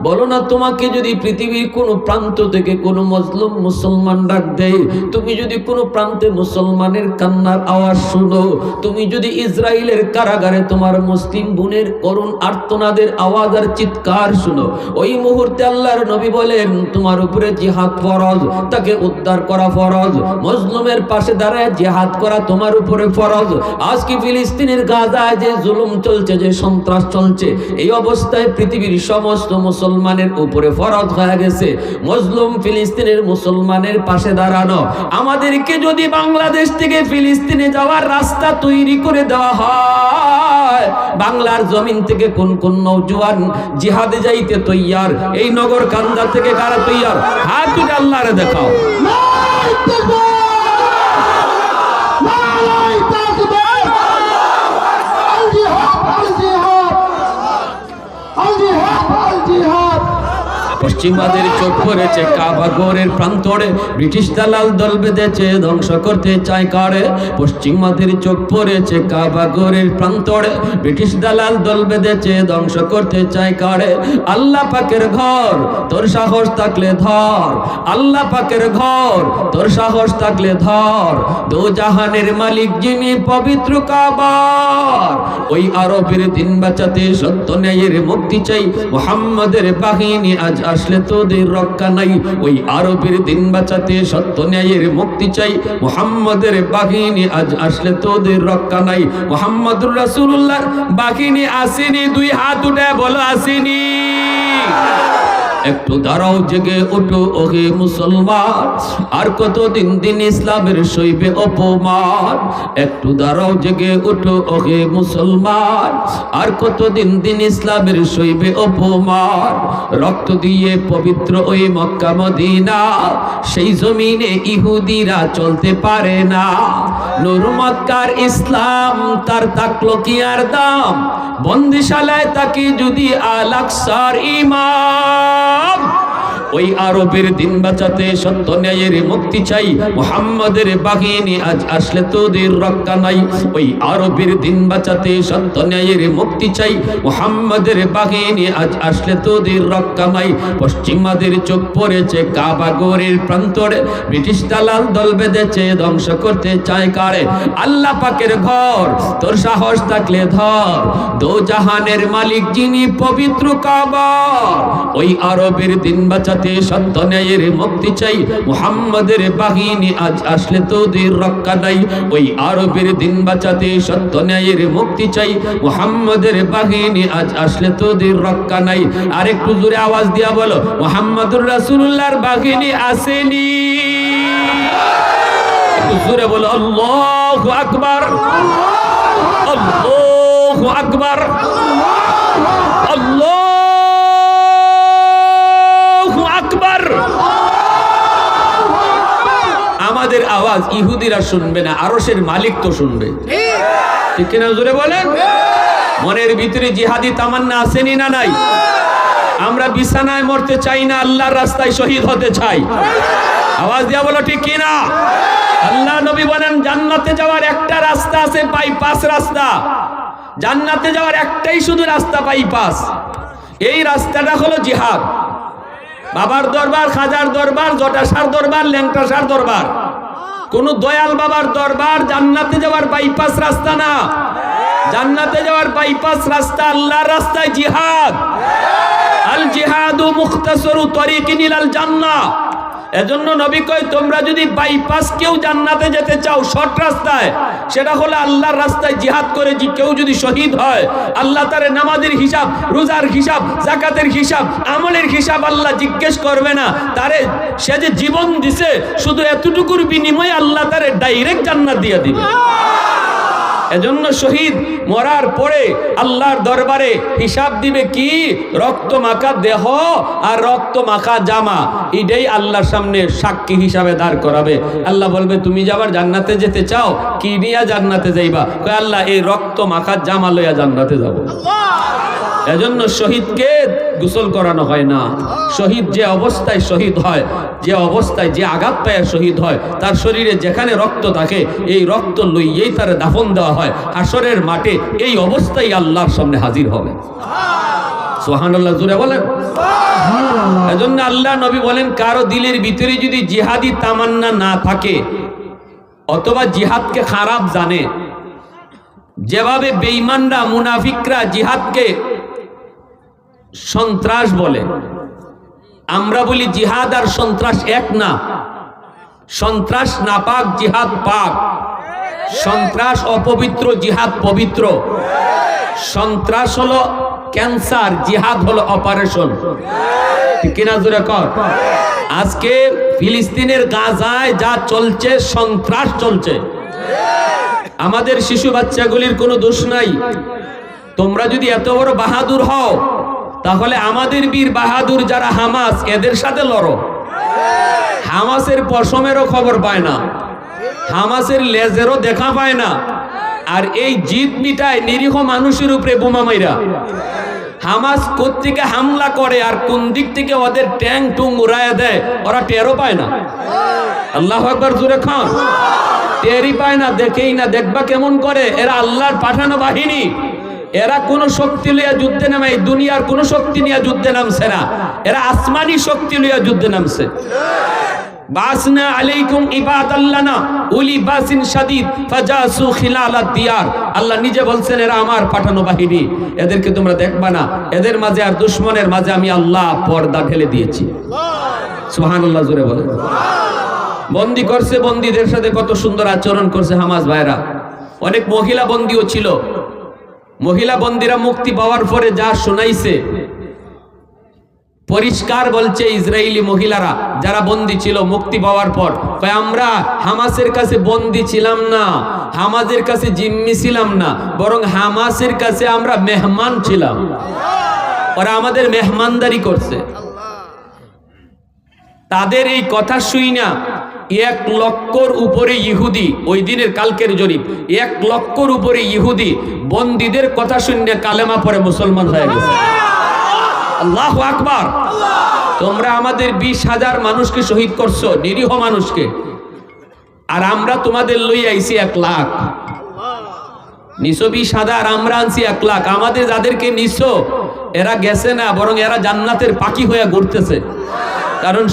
বলো না তোমাকে যদি পৃথিবীর কোনো প্রান্ত থেকে কোনো মজলুম মুসলমান ডাক দেয়, তুমি যদি কোনো প্রান্তে মুসলমানের কান্নার আওয়াজ শুনো, তুমি যদি ইসরায়েলের কারাগারে তোমার মুসলিম বোনের করুণ আর্তনাদের আওয়াজ আর চিৎকার শুনো, ওই মুহূর্তে আল্লাহর নবী বলেন তোমার উপরে জিহাদ ফরজ, তাকে উদ্ধার করা ফরজ, মজলুমের পাশে দাঁড়ায় জিহাদ করা তোমার উপরে ফরজ। আজকে ফিলিস্তিনের গাজায় যে জুলুম চলছে, যে সন্ত্রাস চলছে, এই অবস্থায় পৃথিবীর সমস্ত মুসলমানের উপরে ফরজ হয়ে গেছে মজলুম ফিলিস্তিনের মুসলমানের পাশে দাঁড়ানো। আমাদেরকে যদি বাংলাদেশ থেকে ফিলিস্তিনে যাওয়ার রাস্তা তৈরি করে দেওয়া হয়, বাংলার জমিন থেকে কোন কোন নওজোয়ান জিহাদে যাইতে তৈয়ার? এই নগর কান্দা থেকে কারা তৈয়ার? হাত তুলে আল্লাহরে দেখাও। পশ্চিমাদের চোখ পড়েছে কাবা ঘরের প্রান্তরে, ব্রিটিশ দালাল দল বেঁধেছে ধ্বংস করতে চায় কারে। পশ্চিমাদের চোখ পড়েছে কাবা ঘরের প্রান্তরে, ব্রিটিশ দালাল দল বেঁধেছে ধ্বংস করতে চায় কারে। আল্লাহ পাকের ঘর তোর সাহস থাকলে ধর, আল্লাহ পাকের ঘর তোর সাহস থাকলে ধর, দো জাহানের মালিক যিনি পবিত্র কাবার। ওই আরবের দিন বাঁচাতে সত্য ন্যায়ের মুক্তি চাই, মুহাম্মাদের বাহিনী আজ আসলে তোদের রক্ষা নাই। ওই আরবের দিন বাঁচাতে সত্য ন্যায়ের মুক্তি চাই, মুহাম্মাদের বাহিনী আজ আসলে তোদের রক্ষা নাই। মুহাম্মাদুর রাসূলুল্লাহর বাহিনী আসেনি, দুই হাত উঠে বলো আসেনি। একটু দাঁড়াও, জেগে ওঠো ওহে মুসলমান, আর কতদিন দিন ইসলামের সইবে অপমান। একটু দাঁড়াও, জেগে ওঠো ওহে মুসলমান, আর কতদিন দিন ইসলামের সইবে অপমান। রক্ত দিয়ে পবিত্র ওই মক্কা মদিনা, সেই জমিনে ইহুদিরা চলতে পারে না। নূর মক্কার ইসলাম তার থাকলো কি আর দাম, বন্দিশালায় তাকে যদি আল আকসার ইমাম। ওই আরবের দিন বাঁচাতে সত্য ন্যায়ের মুক্তি চাই, মুহাম্মাদের বাহিনী আজ আসলে তোদের রক্ষা নাই। ওই আরবের দিন বাঁচাতে সত্য ন্যায়ের মুক্তি চাই, মুহাম্মাদের বাহিনী আজ আসলে তোদের রক্ষা নাই। পশ্চিমাদের চোখ পড়েছে কাবা ঘরের প্রান্তরে, ব্রিটিশ দালাল দল বেঁধেছে ধ্বংস করতে চায় কারে। আল্লাহ পাকের ঘর তোর সাহস থাকলে ধর, দো জাহানের মালিক যিনি পবিত্র কাবা। ওই আরবের দিন বাঁচাতে সত্য ন্যায়ের মুক্তি চাই, মুহাম্মাদের বাহিনী আজ আসলে তোদের রক্ষা নাই। ওই আরবের দিন বাঁচাতে সত্য ন্যায়ের মুক্তি চাই, মুহাম্মাদের বাহিনী আজ আসলে তোদের রক্ষা নাই। আর একটু জোরে আওয়াজ দিয়া বলো, মুহাম্মাদুর রাসূলুল্লাহর বাহিনী আসেনি। একটু জোরে বলো, আল্লাহু আকবার, আল্লাহু আকবার, আল্লাহ আকবার। আমাদের আওয়াজ ইহুদিরা শুনবে না, আরশের মালিক তো শুনবে, ঠিক কিনা? জোরে বলেন। মনের ভিতরে জিহাদি তামান্না আসেনি না নাই? আমরা বিছানায় মরতে চাই না, আল্লাহর রাস্তায় শহীদ হতে চাই। আওয়াজ দিয়া বলো, ঠিক কিনা? আল্লাহ নবী বলেন জান্নাতে যাওয়ার একটা রাস্তা আছে, বাইপাস রাস্তা। জান্নাতে যাওয়ার একটাই শুধু রাস্তা, বাইপাস। এই রাস্তাটা হলো জিহাদ। বাবার দরবার, খাজার দরবার, জটাসার দরবার, ল্যাংটাসার দরবার, কোন দয়াল বাবার দরবার জান্নাতে যাওয়ার বাইপাস রাস্তা না। জান্নাতে যাওয়ার বাইপাস রাস্তা আল্লাহর রাস্তায় জিহাদ। আল জিহাদু মুখতাসারু তরিকিন ইলাল জান্নাহ। এজন্য নবী কয় তোমরা যদি বাইপাস কেউ জান্নাতে যেতে চাও শর্ট রাস্তায়, সেটা হলো আল্লাহর রাস্তায় জিহাদ করে কেউ যদি শহীদ হয়, আল্লাহ তার নামাজের হিসাব, রোজার হিসাব, যাকাতের হিসাব, আমলের হিসাব আল্লাহ জিজ্ঞেস করবে না। তারে সে যে জীবন দিছে শুধু এতটুকুর বিনিময়ে আল্লাহ তারে ডাইরেক্ট জান্নাত দিয়ে দিবে। এজন্য শহীদ মরার পরে আল্লাহর দরবারে হিসাব দিবে কি? রক্ত মাখা দেহ আর রক্ত মাখা জামা, এটাই আল্লাহর সামনে সাক্ষী হিসাবে দাঁড় করাবে। আল্লাহ বলবে তুমি যাবার জান্নাতে যেতে চাও, কি নিয়া জান্নাতে যাইবা? কয় আল্লাহ এই রক্ত মাখা জামা লইয়া জান্নাতে যাব। এজন্য শহীদকে গোসল করানো হয় না। শহীদ যে অবস্থায় শহীদ হয়, যে অবস্থায় যে আঘাত পায় শহীদ হয়, তার শরীরে যেখানে রক্ত থাকে এই রক্ত লইয়েই তার দাফন দেওয়া হয়। হাসরের মাঠে এই অবস্থায় আল্লাহর সামনে হাজির হবে। সুবহানাল্লাহ জোরে বলেন। এজন্য আল্লাহ নবী বলেন কারো দিলের ভিতরে যদি জিহাদি তামান্না না থাকে অথবা জিহাদকে খারাপ জানে, যেভাবে বেঈমানরা মুনাফিকরা জিহাদকে সন্ত্রাস বলে, আমরা বলি জিহাদ আর সন্ত্রাস এক না। সন্ত্রাস নাপাক, জিহাদ পাক। সন্ত্রাস অপবিত্র, জিহাদ পবিত্র। সন্ত্রাস হলো ক্যান্সার, জিহাদ হলো অপারেশন। ঠিক কিনা জোরে কর? আজকে ফিলিস্তিনের গাজায় যা চলছে সন্ত্রাস চলছে। আমাদের শিশু বাচ্চাগুলির কোনো দোষ নাই। তোমরা যদি এত বড় বাহাদুর হও তাহলে আমাদের বীর বাহাদুর যারা হামাস, এদের সাথে লড়ো। হামাসের পশমেরও খবর পায় না, হামাসের লেজেরও দেখা পায় না, আর এই জিদ মিটায় নিরীহ মানুষের উপরে বোমা মাইরা। হামাস কোত্থেকে হামলা করে আর কোন দিক থেকে ওদের ট্যাং টুং উড়াইয়া দেয় ওরা টেরও পায় না। আল্লাহু আকবার জোরে খান। টেরই পায় না, দেখেই না। দেখবা কেমন করে? এরা আল্লাহর পাঠানো বাহিনী। এরা কোন শক্তি লইয়া যুদ্ধে নামে, এই দুনিয়ার কোন শক্তি নিয়ে যুদ্ধে নামছে না। এরা আসমানি শক্তি লইয়া যুদ্ধে নামছে। বাসনা আলাইকুম ইবাদাল্লানা উলি বাসিন শাদীদ ফাজাসু খিলালাদ দিয়ার। আল্লাহ নিজে বলছেন এরা আমার পাঠানো বাহিনী, এদেরকে তোমরা দেখবা না। এদের মাঝে আর দুশমনের মাঝে আমি আল্লাহ পর্দা ঢেলে দিয়েছি। সুবহানাল্লাহ জোরে বলেন। বন্দী করছে, বন্দীদের সাথে কত সুন্দর আচরণ করছে হামাস ভাইরা। অনেক মহিলা বন্দীও ছিল। মহিলা বন্দীরা মুক্তি পাওয়ার পরে যা শোনাইছে পরিষ্কার বলছে ইসরায়েলি মহিলারা যারা বন্দী ছিল মুক্তি পাওয়ার পর, আমরা হামাসের কাছে বন্দী ছিলাম না, হামাসের কাছে জিম্মি ছিলাম না, বরং হামাসের কাছে আমরা মেহমান ছিলাম। ওরা আমাদের মেহমানদারি করছে। তাদের এই কথা শুই না 1 লক্ষর উপরে ইহুদি, ওই দিনের কালকের জরিপ 1 লক্ষর উপরে ইহুদি বন্দীদের কথা শুনে কালেমা পড়ে মুসলমান হয়ে গেছে। আল্লাহু আকবার। তোমরা আমাদের 20,000 মানুষকে শহীদ করছো, নিরীহ মানুষকে, আর আমরা তোমাদের লই আইছি 1 লাখ। নিছো 20,000, আমরা আনছি 1 লাখ। আমাদের যাদেরকে নিছো এরা গেছে না, বরং এরা জান্নাতের পাখি হয়ে ঘুরতেছে। কারণ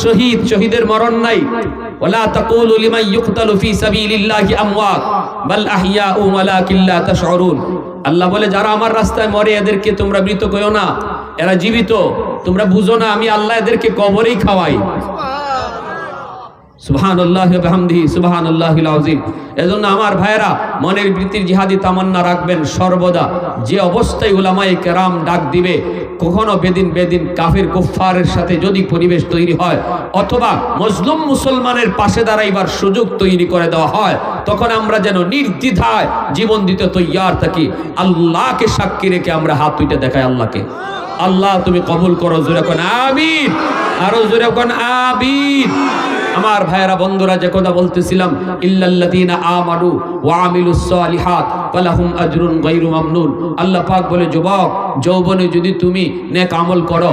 শহীদের মরণ নাই। ওয়ালা তাকুলু লিমান ইউকতালু ফি সাবিলিল্লাহি আমওয়াত বাল আহইয়াউ ওয়ালাকিন লা তাশউরুন। আল্লাহ বলে যারা আমার রাস্তায় মরে এদেরকে তোমরা মৃত কইও না, এরা জীবিত। তোমরা বুঝো না আমি আল্লাহ এদেরকে কবরেই খাওয়াই। সুবহানাল্লাহি ওয়া বিহামদিহি সুবহানাল্লাহিল আযীম। এজন্য আমার ভাইয়েরা মনের বৃত্তির জিহাদি তামান্না রাখবেন সর্বদা। যে অবস্থায় উলামায়ে কেরাম ডাক দিবে, কখনো বেদিন কাফির কুফফারের সাথে যদি পরিবেশ তৈরি হয় অথবা মজলুম মুসলমানের পাশে দাঁড়াইবার সুযোগ তৈরি করে দেওয়া হয়, তখন আমরা যেন নির্দ্বিধায় জীবন দিতে তৈয়ার থাকি। আল্লাহকে সাক্ষী রেখে আমরা হাত তুলে দেখাই আল্লাহকে, আল্লাহ তুমি কবুল করো। জোরে কোন আমিন, আরো জোরে কোন আমিন। আমার ভাইয়েরা বন্ধুরা, যে কথা বলতেছিলাম, ইল্লাল্লাযীনা আমানু ওয়া আমিলুস সালিহাত ফালাহুম আজরুন গায়রু মামনুন। আল্লাহ পাক বলে যুবক, যৌবনে যদি তুমি নেক আমল করো,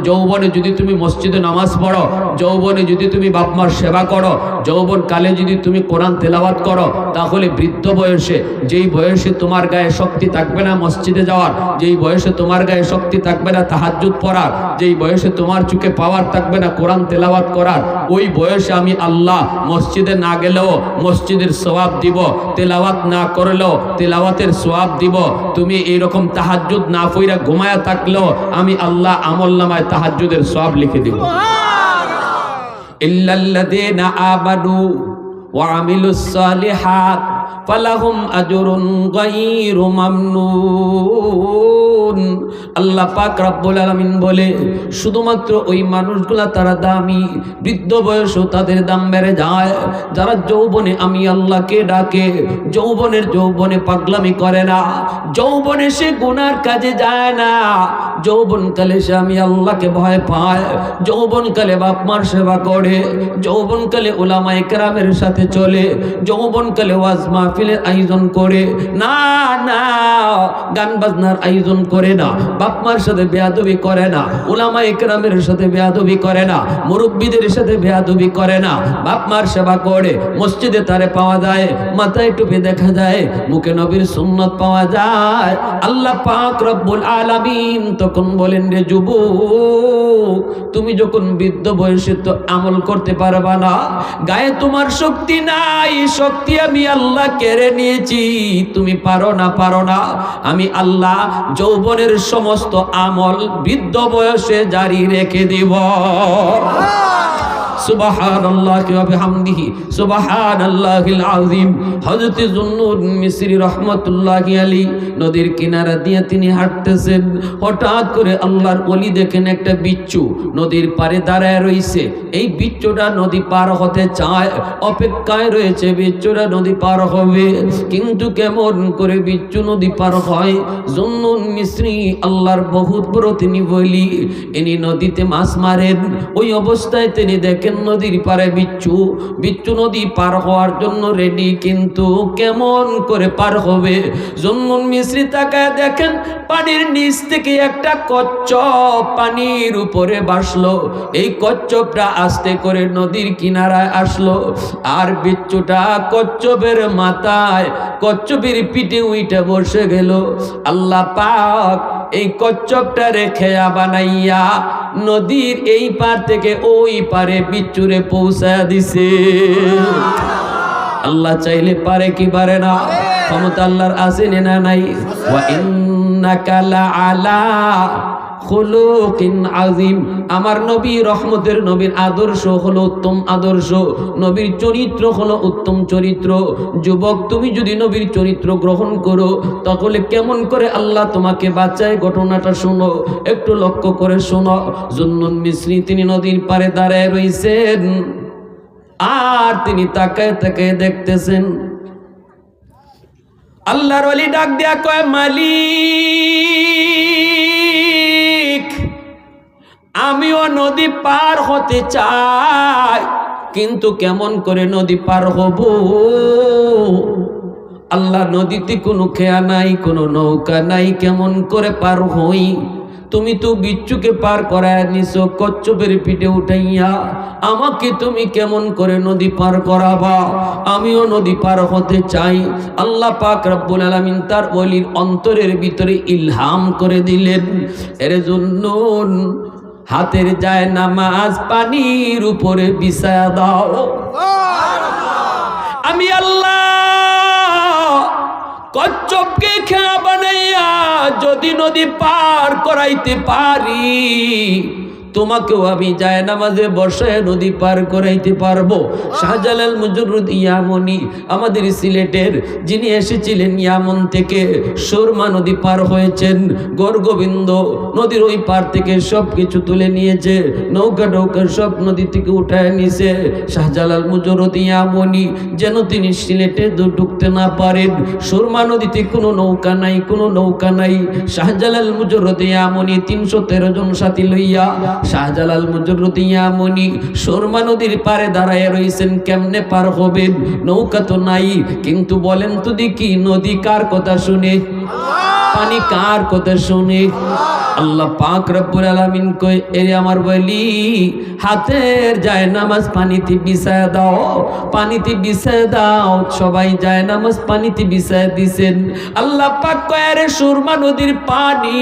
যৌবনে যদি তুমি মসজিদে নামাজ পড়ো, যৌবনে যদি তুমি বাপ মার সেবা করো, যৌবন কালে যদি তুমি কোরআন তেলাওয়াত করো, তাহলে বৃদ্ধ বয়সে, যেই বয়সে তোমার গায়ে শক্তি থাকবে না মসজিদে যাওয়ার, যেই বয়সে তোমার গায়ে শক্তি থাকবে না তাহাজ্জুদ পড়ার, যেই বয়সে তোমার চোখে পাওয়ার থাকবে না কোরআন তেলাওয়াত করার, ওই বয়সে আমি আল্লাহ মসজিদে না গেলেও মসজিদের সওয়াব দিব, তেলাওয়াত না করলেও তেলাওয়াতের সওয়াব দিব। তুমি এইরকম তাহাজ্জুদ না পড়া ঘুমায়া থাকলেও আমি আল্লাহ আমলনামায় তাহাজ্জুদের সওয়াব লিখে দিব। ইল্লাল্লাযীনা আমানু ওয়া আমিলুস সালিহাত ফালাহুম আজরুন গায়রু মামনুন। আল্লাহ পাক রব্বুল আলামিন বলে শুধুমাত্র ওই মানুষগুলা তারা দামি, বৃদ্ধ বয়সও তাদের দাম বেড়ে যায়, যারা যৌবনে আমি আল্লাহকে ডাকে, যৌবনে পাগলামি করে না, যৌবনে সে গুনার কাজে যায় না, যৌবনকালে সে আমি আল্লাহকে ভয় পায়, যৌবনকালে বাপ মার সেবা করে, যৌবনকালে উলামায়ে কেরামের সাথে চলে, যৌবনকালে ওয়াজ মাহফিলের আয়োজন করে, না না গান বাজনার আয়োজন করে না, বাপ মার সাথে বেয়াদবি করে না, উলামায়ে কেরামের সাথে বেয়াদবি করে না, মুরব্বীদের সাথে বেয়াদবি করে না, বাপ মার সেবা করে, মসজিদে তারে পাওয়া যায়, মাথায় টুপি দেখা যায়, মুখে নবীর সুন্নাত পাওয়া যায়। আল্লাহ পাক রব্বুল আলামিন তখন বলেন, রে যুবক, তুমি যখন বৃদ্ধ বয়সে তো আমল করতে পারবা না, গায়ে তোমার শক্তি নাই, শক্তি আমি আল্লাহ কেড়ে নিয়েছি, তুমি পারো না, আমি আল্লাহ যৌবনের সমস্ত আমল বৃদ্ধ বয়সে জারি রেখে দিব। সুবহানাল্লাহি ওয়া বিহামদিহি সুবহানাল্লাহিল আযীম। হযরত যুন্নুন মিসরি রাহমাতুল্লাহি আলাইহি নদীর কিনারা দিয়ে তিনি হাঁটতেছেন, হঠাৎ করে আল্লাহর ওলি দেখেন একটা বিচ্ছু নদীর পাড়ে দাঁড়ায় রইছে। এই বিচ্ছুটা নদী পার হতে চায়, অপেক্ষায় রয়েছে বিচ্ছুটা নদী পার হবে, কিন্তু কেমন করে বিচ্ছু নদী পার হয়? যুন্নুন মিসরি আল্লাহর বহুত বড় তিনি বলি, ইনি নদীতে মাছ মারেন, ওই অবস্থায় তিনি দেখেন নদীর পারে বিচ্ছু নদী পার হওয়ার জন্য রেডি, কিন্তু কেমন করে পার হবে? যুন্নুন মিসরি তাকায় দেখেন পানির নিচ থেকে একটা কচ্ছপ পানির উপরে ভাসলো। এই কচ্ছপটা আস্তে করে নদীর কিনারায় আসলো, আর বিচ্ছুটা কচ্ছপের মাথায়, কচ্ছপের পিঠে উইটা বসে গেল। আল্লাহ পাক এই কচ্ছপটা রেখে বানাইয়া নদীর এই পার থেকে ওই পারে বিচ্ছুরে পৌঁছায়া দিছে। আল্লাহ চাইলে পারে কি পারে না? ক্ষমতা আল্লাহর আছে না নাই? ওয়া ইন্নাকা লাআলা খুলুকিন আযীম। আমার নবী রহমতের নবীর আদর্শ হলো উত্তম আদর্শ, নবীর চরিত্র হলো উত্তম চরিত্র। যুবক, তুমি যদি নবীর চরিত্র গ্রহণ করো তাহলে কেমন করে আল্লাহ তোমাকে বাঁচায়, ঘটনাটা শোনো, একটু লক্ষ্য করে শোনো। যুন্নুন মিসরি তিনি নদীর পাড়ে দাঁড়ায় রইছেন, আর তিনি তাকায় তাকায় দেখতেছেন। আল্লাহর ওলি ডাক দেয়া কয়, মালিক, আমিও নদী পার হতে চাই, কিন্তু কেমন করে নদী পার হব? আল্লাহ, নদীতে কোনো খেয়া নাই, কোনো নৌকা নাই, কেমন করে পার হই? তুমি তো বিচ্ছুকে পার করায় নিছো কচ্ছপের পিঠে উঠাইয়া, আমাকে তুমি কেমন করে নদী পার করাবা? আমিও নদী পার হতে চাই। আল্লাহ পাক রব্বুল আলামিন তার ওলির অন্তরের ভিতরে ইলহাম করে দিলেন, এর জন্য হাতের যায় নামাজ পানির উপরে বিছায়া দাও। আমি আল্লাহ কচ্ছপকে খেয়া বানাইয়া যদি নদী পার করাইতে পারি, তোমাকেও আমি যায় নামাজে বসায় নদী পার করাইতে পারবো। শাহজালাল মুজরুদ ইয়ামনি, আমাদের সিলেটের, যিনি এসেছিলেন ইয়ামন থেকে, সুরমা নদী পার হয়েছেন, গড়গোবিন্দ নদীর ওই পার থেকে সব কিছু তুলে নিয়েছে, নৌকা নৌকা সব নদী থেকে উঠায় নিছে। শাহজালাল মুজরুদ ইয়ামনি যেন তিনি সিলেটে ঢুকতে না পারেন, সুরমা নদীতে কোনো নৌকা নাই, কোনো নৌকা নাই। শাহজালাল মুজরুদ ইয়ামনি 313 জন সাথী লইয়া শাহজালাল মুজরুদ ইয়ামনি সুরমা নদীর পারে দাঁড়ায় রইছেন। কেমনে পার হবেন? নৌকা তো নাই, কিন্তু বলেন তো দেখি, নদী কার কথা শুনে? পানি কার কথা শুনে? আল্লাহ পাক রব্বুল আলামিন কই, এরে আমার বলি, হাতের যায় নামাজ পানিতে বিছায়া দাও, পানিতে বিছায়া দাও। সবাই যায় নামাজ পানিতে বিছায়া দিছেন। আল্লাহ পাক কয়, আরে সুরমা নদীর পানি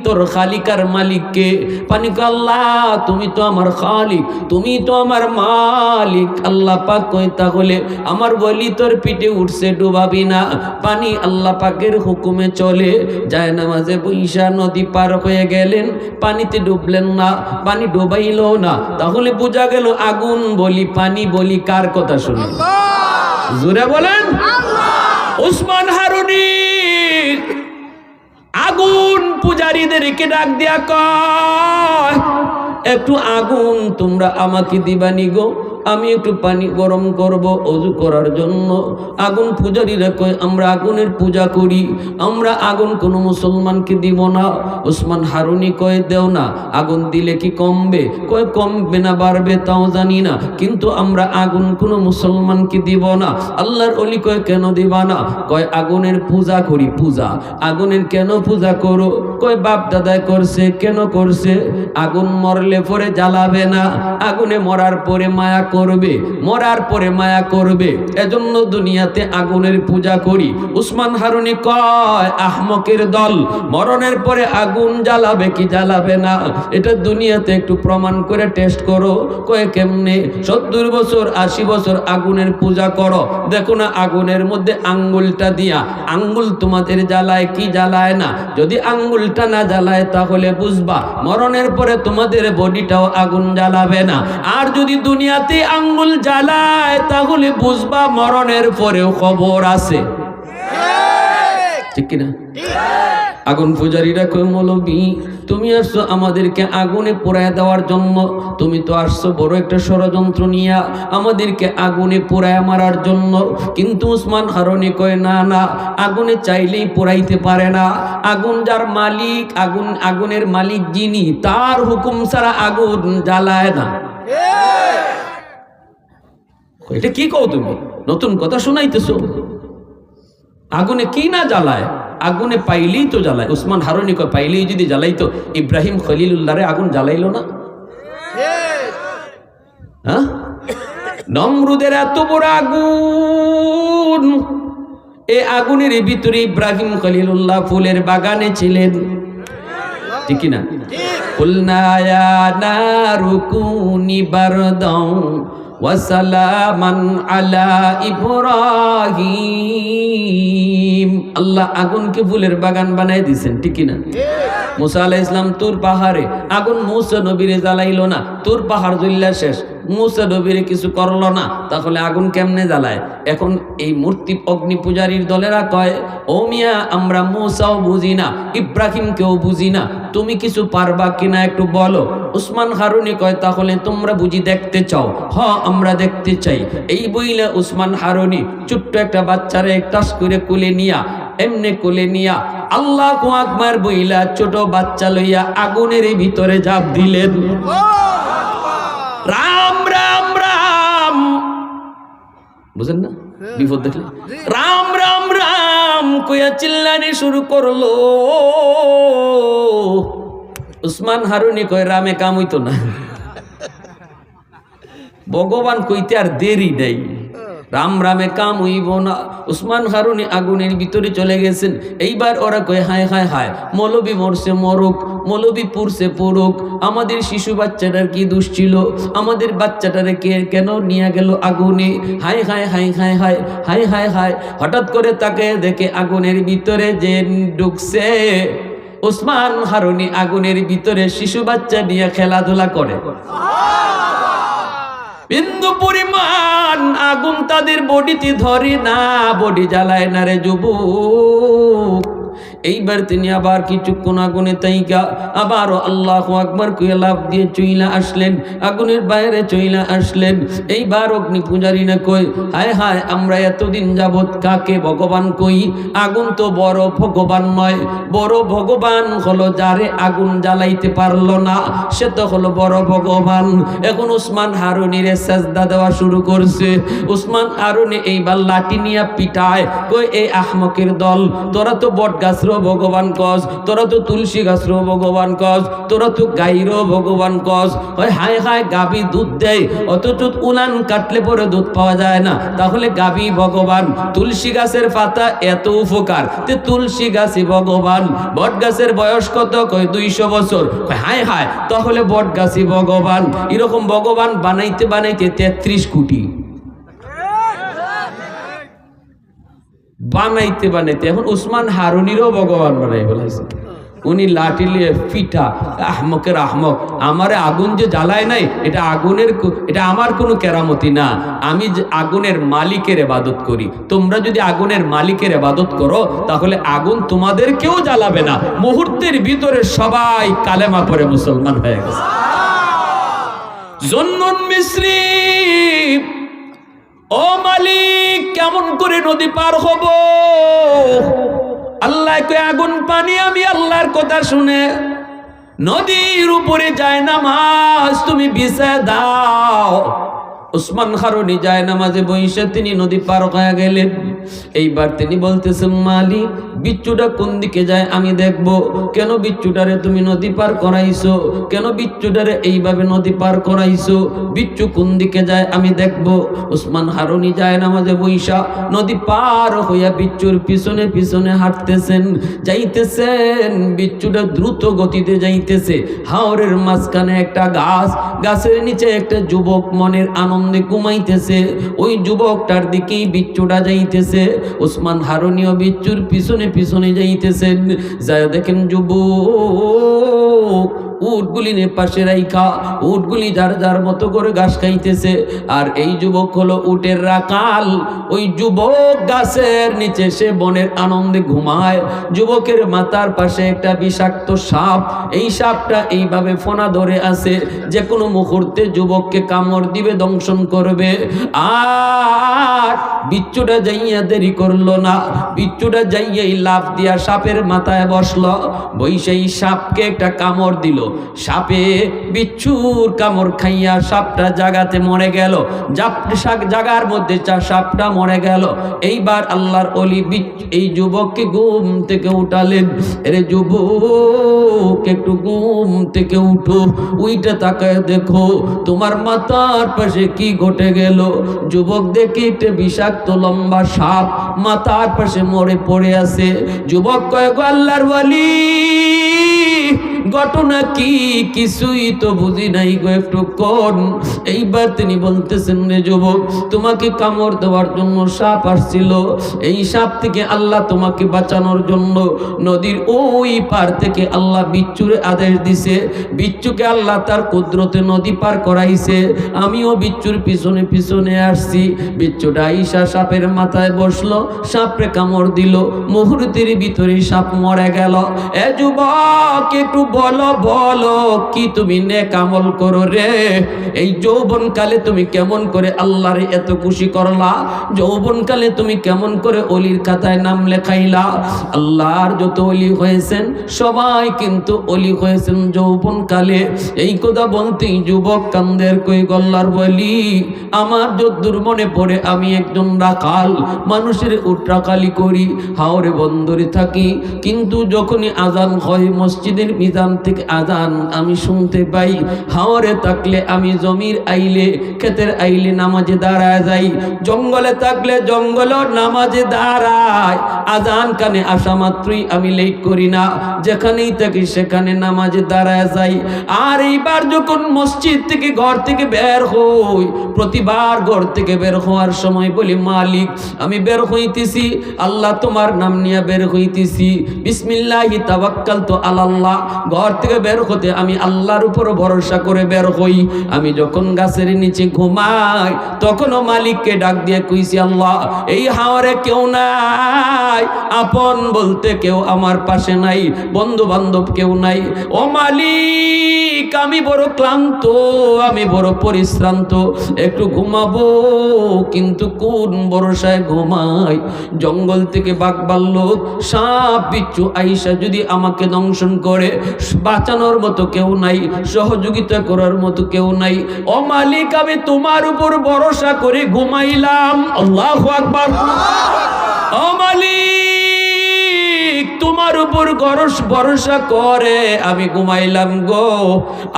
তোর খালিকার মালিককে? পানি কয়, আল্লাহ তুমি তো আমার খালিক, তুমি তো আমার মালিক। আল্লাহ পাক কয়, তাহলে আমার বলি তোর পিঠে উঠছে, ডুবাবি না। পানি আল্লাহ পাকের হুকুমে চলে। যায় নামাজে বৈশা নদী পার হয়ে গেলেন, পানিতে ডুবলেন না, পানি ডুবাইল না। তাহলে বোঝা গেল আগুন বলি পানি বলি কার কথা শুনে? জোরে বলেন। উসমান হারুনি আগুন পূজারীদেরকে ডাক দিয়া কয়, একটু আগুন তোমরা আমাকে দিবানি গো, আমি একটু পানি গরম করব ওযু করার জন্য। আগুন পূজারীরা কয়, আমরা আগুনের পূজা করি, আমরা আগুন কোনো মুসলমানকে দিব না। উসমান হারুনি কয়, দেও না, আগুন দিলে কি কমবে? কয়, কমবে না বাড়বে তাও জানি না, কিন্তু আমরা আগুন কোনো মুসলমানকে দিব না। আল্লাহর ওলি কয়, কেন দিবা না? কয়, আগুনের পূজা করি। পূজা? আগুনের কেন পূজা করো? কয়, বাপ দাদায় করছে। কেন করছে? আগুন মরলে পরে জ্বালাবে না, আগুনে মরার পরে মায়া করবে, মরার পরে মায়া করবে, এজন্য দুনিয়াতে আগুনের পূজা করি। উসমান হারুনি কয়, আহমকের দল, মরণের পরে আগুন জ্বালাবে কি জ্বালাবে না এটা দুনিয়াতে একটু প্রমাণ করে টেস্ট করো। কয়, কেমনে? 70 বছর 80 বছর আগুনের পূজা করো, দেখো না আগুনের মধ্যে আঙ্গুলটা দিয়া, আঙ্গুল তোমাদের জ্বালায় কি জ্বালায় না? যদি আঙ্গুলটা না জ্বালায় তাহলে বুঝবা মরণের পরে তোমাদের বডিটাও আগুন জ্বালাবে না। আর যদি দুনিয়াতে আঙ্গুল জ্বালায় তাহলে বুঝবা মরণের পরেও খবর আছে। ঠিক কিনা? আগুন পূজারীরা কই, মৌলবী তুমি আসছো আমাদেরকে আগুনে পোড়ায় দেওয়ার জন্য, তুমি তো আসছো বড় একটা ষড়যন্ত্র নিয়ে আমাদেরকে আগুনে পোড়ায় মারার জন্য। কিন্তু উসমান হারুনি কয়, না না, আগুনে চাইলেই পোড়াইতে পারে না, আগুন যার মালিক, আগুনের মালিক যিনি, তার হুকুম ছাড়া আগুন জ্বালায় না। এটা কি কও তুমি? নতুন কথা শুনাইতেছো? আগুনে কি না জ্বালায়? আগুনে পাইলেই তো জ্বালায়। উসমান হারুনি কয়, পাইলেই যদি জ্বালাইতো ইব্রাহিম খলিলুল্লাহরে আগুন জ্বালাইলো না? হ্যাঁ, নমরুদের এত বড় আগুন, এই আগুনের ভিতরে ইব্রাহিম খলিলুল্লাহ ফুলের বাগানে ছিলেন। ঠিক না? কুলনা ইয়া নারু কুনি বারদাও ওয়া সালামান আলা ইব্রাহিম। আল্লাহ আগুনকে ফুলের বাগান বানাই দিয়েছেন। ঠিক না? মুসা আলাইহিস সালাম তুর পাহাড়ে আগুন মুসা নবীরে জ্বালাইলো না, তুর পাহাড় জ্বললা শেষ, মুসা নবীরে কিছু করলো না, তাহলে আগুন কেমনে জ্বালায়? এখন এই মূর্তি অগ্নি পূজারীর দলেরা কয়, ও মিয়া, আমরা মুসাও বুঝি না, ইব্রাহিমকেও বুঝি না, তুমি কিছু পারবা কিনা একটু বলো। উসমান হারুনি কয়, তাহলে তোমরা বুঝি দেখতে চাও? হ, আমরা দেখতে চাই। এই বইলে উসমান হারুনি ছোট্ট একটা বাচ্চারে টাস করে কোলে নিয়া, এমনে কোলে নিয়া আল্লাহু আকবার বইলা ছোট বাচ্চা লইয়া আগুনের ভিতরে ঝাঁপ দিলেন। রাম রাম রাম, বুঝেন না? বিপদ দেখলে রাম রাম রাম কইয়া চিল্লানি শুরু করলো। উসমান হারুনি কয়, রামে কাম হইতো না, ভগবান কইতে আর দেরি নাই, রাম রামে কাম হইব না। উসমান হারুনি আগুনের ভিতরে চলে গেছেন। এইবার ওরা কয়, হায় হায় হায়, মৌলবী মরছে মরুক, মৌলবী পুরছে পুরুক, আমাদের শিশু বাচ্চাটার কি দোষ ছিল? আমাদের বাচ্চাটারে কেন নিয়ে গেল আগুনে? হায় হায় হায় হায় হায় হায় হায় হায়। হঠাৎ করে তাকে দেখে আগুনের ভিতরে যে ঢুকছে, উসমান হারুনি আগুনের ভিতরে শিশু বাচ্চা নিয়ে খেলাধুলা করে। বিন্দু পরিমাণ আগুন তাদের বডিতে ধরে না, বডি জ্বালায় না রে যুবক। এইবার তিনি আবার কিছুক্ষণ আগুনে তাইকা আবারও আল্লাহু আকবার কইয়া লাফ দিয়ে চইলা আসলেন, আগুনের বাইরে চইলা আসলেন। এইবার অগ্নি পূজারী না কই, হায় হায়, আমরা এতদিন যাবৎ কাকে ভগবান কই? আগুন তো বড় ভগবান নয়, বড় ভগবান হলো যারে আগুন জ্বালাইতে পারলো না, সে তো হলো বড় ভগবান। এখন উসমান হারুনির সাজদা দেওয়া শুরু করছে। উসমান হারুনি এইবার লাঠি নিয়ে পিটায়, কই, এই আহমকের দল, তোরা তো বট গাছ ভগবান কস, তোরা তো তুলসী গাছর ভগবান কস, তোরা তো গাইর ভগবান কস। হায় হায়, গাভী দুধ দেয় অথচ উলান কাটলে পরে দুধ পাওয়া যায় না, তাহলে গাভী ভগবান। তুলসী গাছের পাতা এত উপকার, তে তুলসী গাছই ভগবান। বট গাছের বয়স কত? কয় 200 বছর। হায় হায়, তাহলে বট গাছই ভগবান। এরকম ভগবান বানাইতে বানাইতে 33 কোটি বানাইতে বানাইতে এখন উসমান হারুনিরও ভগবান বানাই ফেলাইছে। উনি লাঠি নিয়ে ফিটা, আহমকের আহমক, আমারে আগুন যে জ্বালায় নাই, এটা আমার কোনো কেরামতি না, আমি যে আগুনের মালিকের ইবাদত করি। তোমরা যদি আগুনের মালিকের ইবাদত করো তাহলে আগুন তোমাদেরকেও জ্বালাবে না। মুহূর্তের ভিতরে সবাই কালেমা পড়ে মুসলমান হয়ে গেছে। জুন্নুন মিসরি, ও মালিক কেমন করে নদী পার হব? আল্লাহ কয় আগুন পানি, আমি আল্লাহর কথা শুনে নদীর উপরে যায় নামাজ তুমি বিছায় দাও। উসমান হারুনি যায় নামাজে বইসে তিনি নদী পার হয়ে গেলেন। এইবার তিনি বলতেছেন, মালিক বিচ্ছুটা কোন দিকে যায় আমি দেখব। কেন বিচ্ছুটারে তুমি নদী পার করাইছো? কেন বিচ্ছুটারে এইভাবে নদী পার করাইছো? বিচ্ছু কোন দিকে যায় আমি দেখব। উসমান হারুনি যায় নামাজে বইসা নদী পার হইয়া বিচ্ছুর পিছনে পিছনে হাঁটতেছেন, যাইতেছেন। বিচ্ছুটা দ্রুত গতিতে যাইতেছে। হাওরের মাঝখানে একটা গাছ, গাছের নিচে একটা যুবক মনের আনন্দে ঘুমাইতেছে। ওই যুবকটার দিকেই বিচ্ছুটা যাইতেছে। উসমান হারুনিও বিচ্ছুর পিছনে পিছনে যাইতেছেন। যায় দেখেন যুবক উটগুলি পাশে রাইখা উটগুলি যার যার মতো করে ঘাস খাইতেছে। আর এই যুবক হলো উটের রাখাল। ওই যুবক গাছের নিচে সে বনের আনন্দে ঘুমায়। যুবকের মাথার পাশে একটা বিষাক্ত সাপ, এই সাপটা এইভাবে ফোনা ধরে আছে, যে কোনো মুহূর্তে যুবককে কামড় দিবে, দংশন করবে। আর বিচ্ছুটা যাইয়া দেরি করলো না, বিচ্ছুটা যাইয়াই লাফ দিয়া সাপের মাথায় বসলো। বৈশাই সাপকে একটা কামড় দিল। সাপে বিচ্ছুর কামড় খাইয়া সাপটা জাগাতে মরে গেল। জাগার মধ্যে সাপটা মরে গেল। এইবার আল্লাহর ওলি এই যুবককে ঘুম থেকে উঠালেন। এরে যুবক একটু ঘুম থেকে উঠো, উইটা তাকায় দেখো তোমার মাথার পাশে কি ঘটে গেল। যুবক দেখে একটা বিষাক্ত লম্বা সাপ মাথার পাশে মরে পড়ে আছে। যুবক কয়, গো আল্লাহর ওলি ঘটনা কি? কিছুই তো বুঝি নাই গো, একটু কোন। এইবার তিনি বলতেছেন, রে যুবক তোমাকে কামড় দেওয়ার জন্য সাপ আসছিল। এই সাপ থেকে আল্লাহ তোমাকে বাঁচানোর জন্য নদীর ওই পার থেকে আল্লাহ বিচ্ছুরে আদেশ দিছে। বিচ্ছুকে আল্লাহ তার কুদরতে নদী পার করাইছে। আমিও বিচ্ছুর পিছনে পিছনে আসছি। বিচ্ছুটা আইসা সাপের মাথায় বসলো, সাপরে কামড় দিল। মুহূর্তের ভিতরে সাপ মরে গেল। এ যুবক একটু বলো বলো, কি তুমি নেক আমল করো রে? এই যৌবন কালে তুমি কেমন করে আল্লাহরে এত খুশি করলা? যৌবন কালে তুমি কেমন করে অলির খাতায় নাম লেখাইলা? আল্লাহর যত অলি হয়েছেন সবাই কিন্তু অলি হয়েছেন যৌবন কালে। এই কথা বলতেই যুবক কান্দের কই, গল্লার বলি আমার যদ্দুর মনে পড়ে আমি একজন রাখাল, মানুষের উটরাকালি করি, হাওরে বন্দরে থাকি। কিন্তু যখনই আজান হয় মসজিদের মিজান থেকে আজান আমি শুনতে পাই। হাওরে থাকলে আমি জমির আইলে ক্ষেতের আইলে নামাজে দাঁড়ায় যাই। জঙ্গলে থাকলে জঙ্গল নামাজে দাঁড়ায়। আজান কানে আসা মাত্রই আমি লেট করি না, যেখানেই থাকি সেখানে নামাজে দাঁড়ায় যাই। আর এইবার যখন মসজিদ থেকে ঘর থেকে বের হই, প্রতিবার ঘর থেকে বের হওয়ার সময় বলি, মালিক আমি বের হইতেছি, আল্লাহ তোমার নাম নিয়ে বের হইতেছি, বিসমিল্লাহি তাওয়াক্কালতু আলাল্লাহ। ঘর থেকে বের হতে আমি আল্লাহর উপর ভরসা করে বের হই। আমি যখন গাছের নিচে ঘুমাই তখনও মালিককে ডাক দিয়ে কইছি, আল্লাহ এই হাওরে কেউ নাই, আপন বলতে কেউ আমার পাশে নাই, বন্ধু বান্ধব কেউ নাই। ও মালিক আমি বড় ক্লান্ত, আমি বড় পরিশ্রান্ত, একটু ঘুমাবো, কিন্তু কোন ভরসায় ঘুমাই? জঙ্গল থেকে বাঘ ভাল্লুক সাপ বিচ্ছু আইসা যদি আমাকে দংশন করে, বাঁচানোর মতো কেউ নাই, সহযোগিতা করার মতো কেউ নাই। ও মালিক আমি তোমার উপর ভরসা করে ঘুমাইলাম। আল্লাহু আকবার। ও মালিক তোমার উপর ভরসা করে আমি ঘুমাইলাম গো।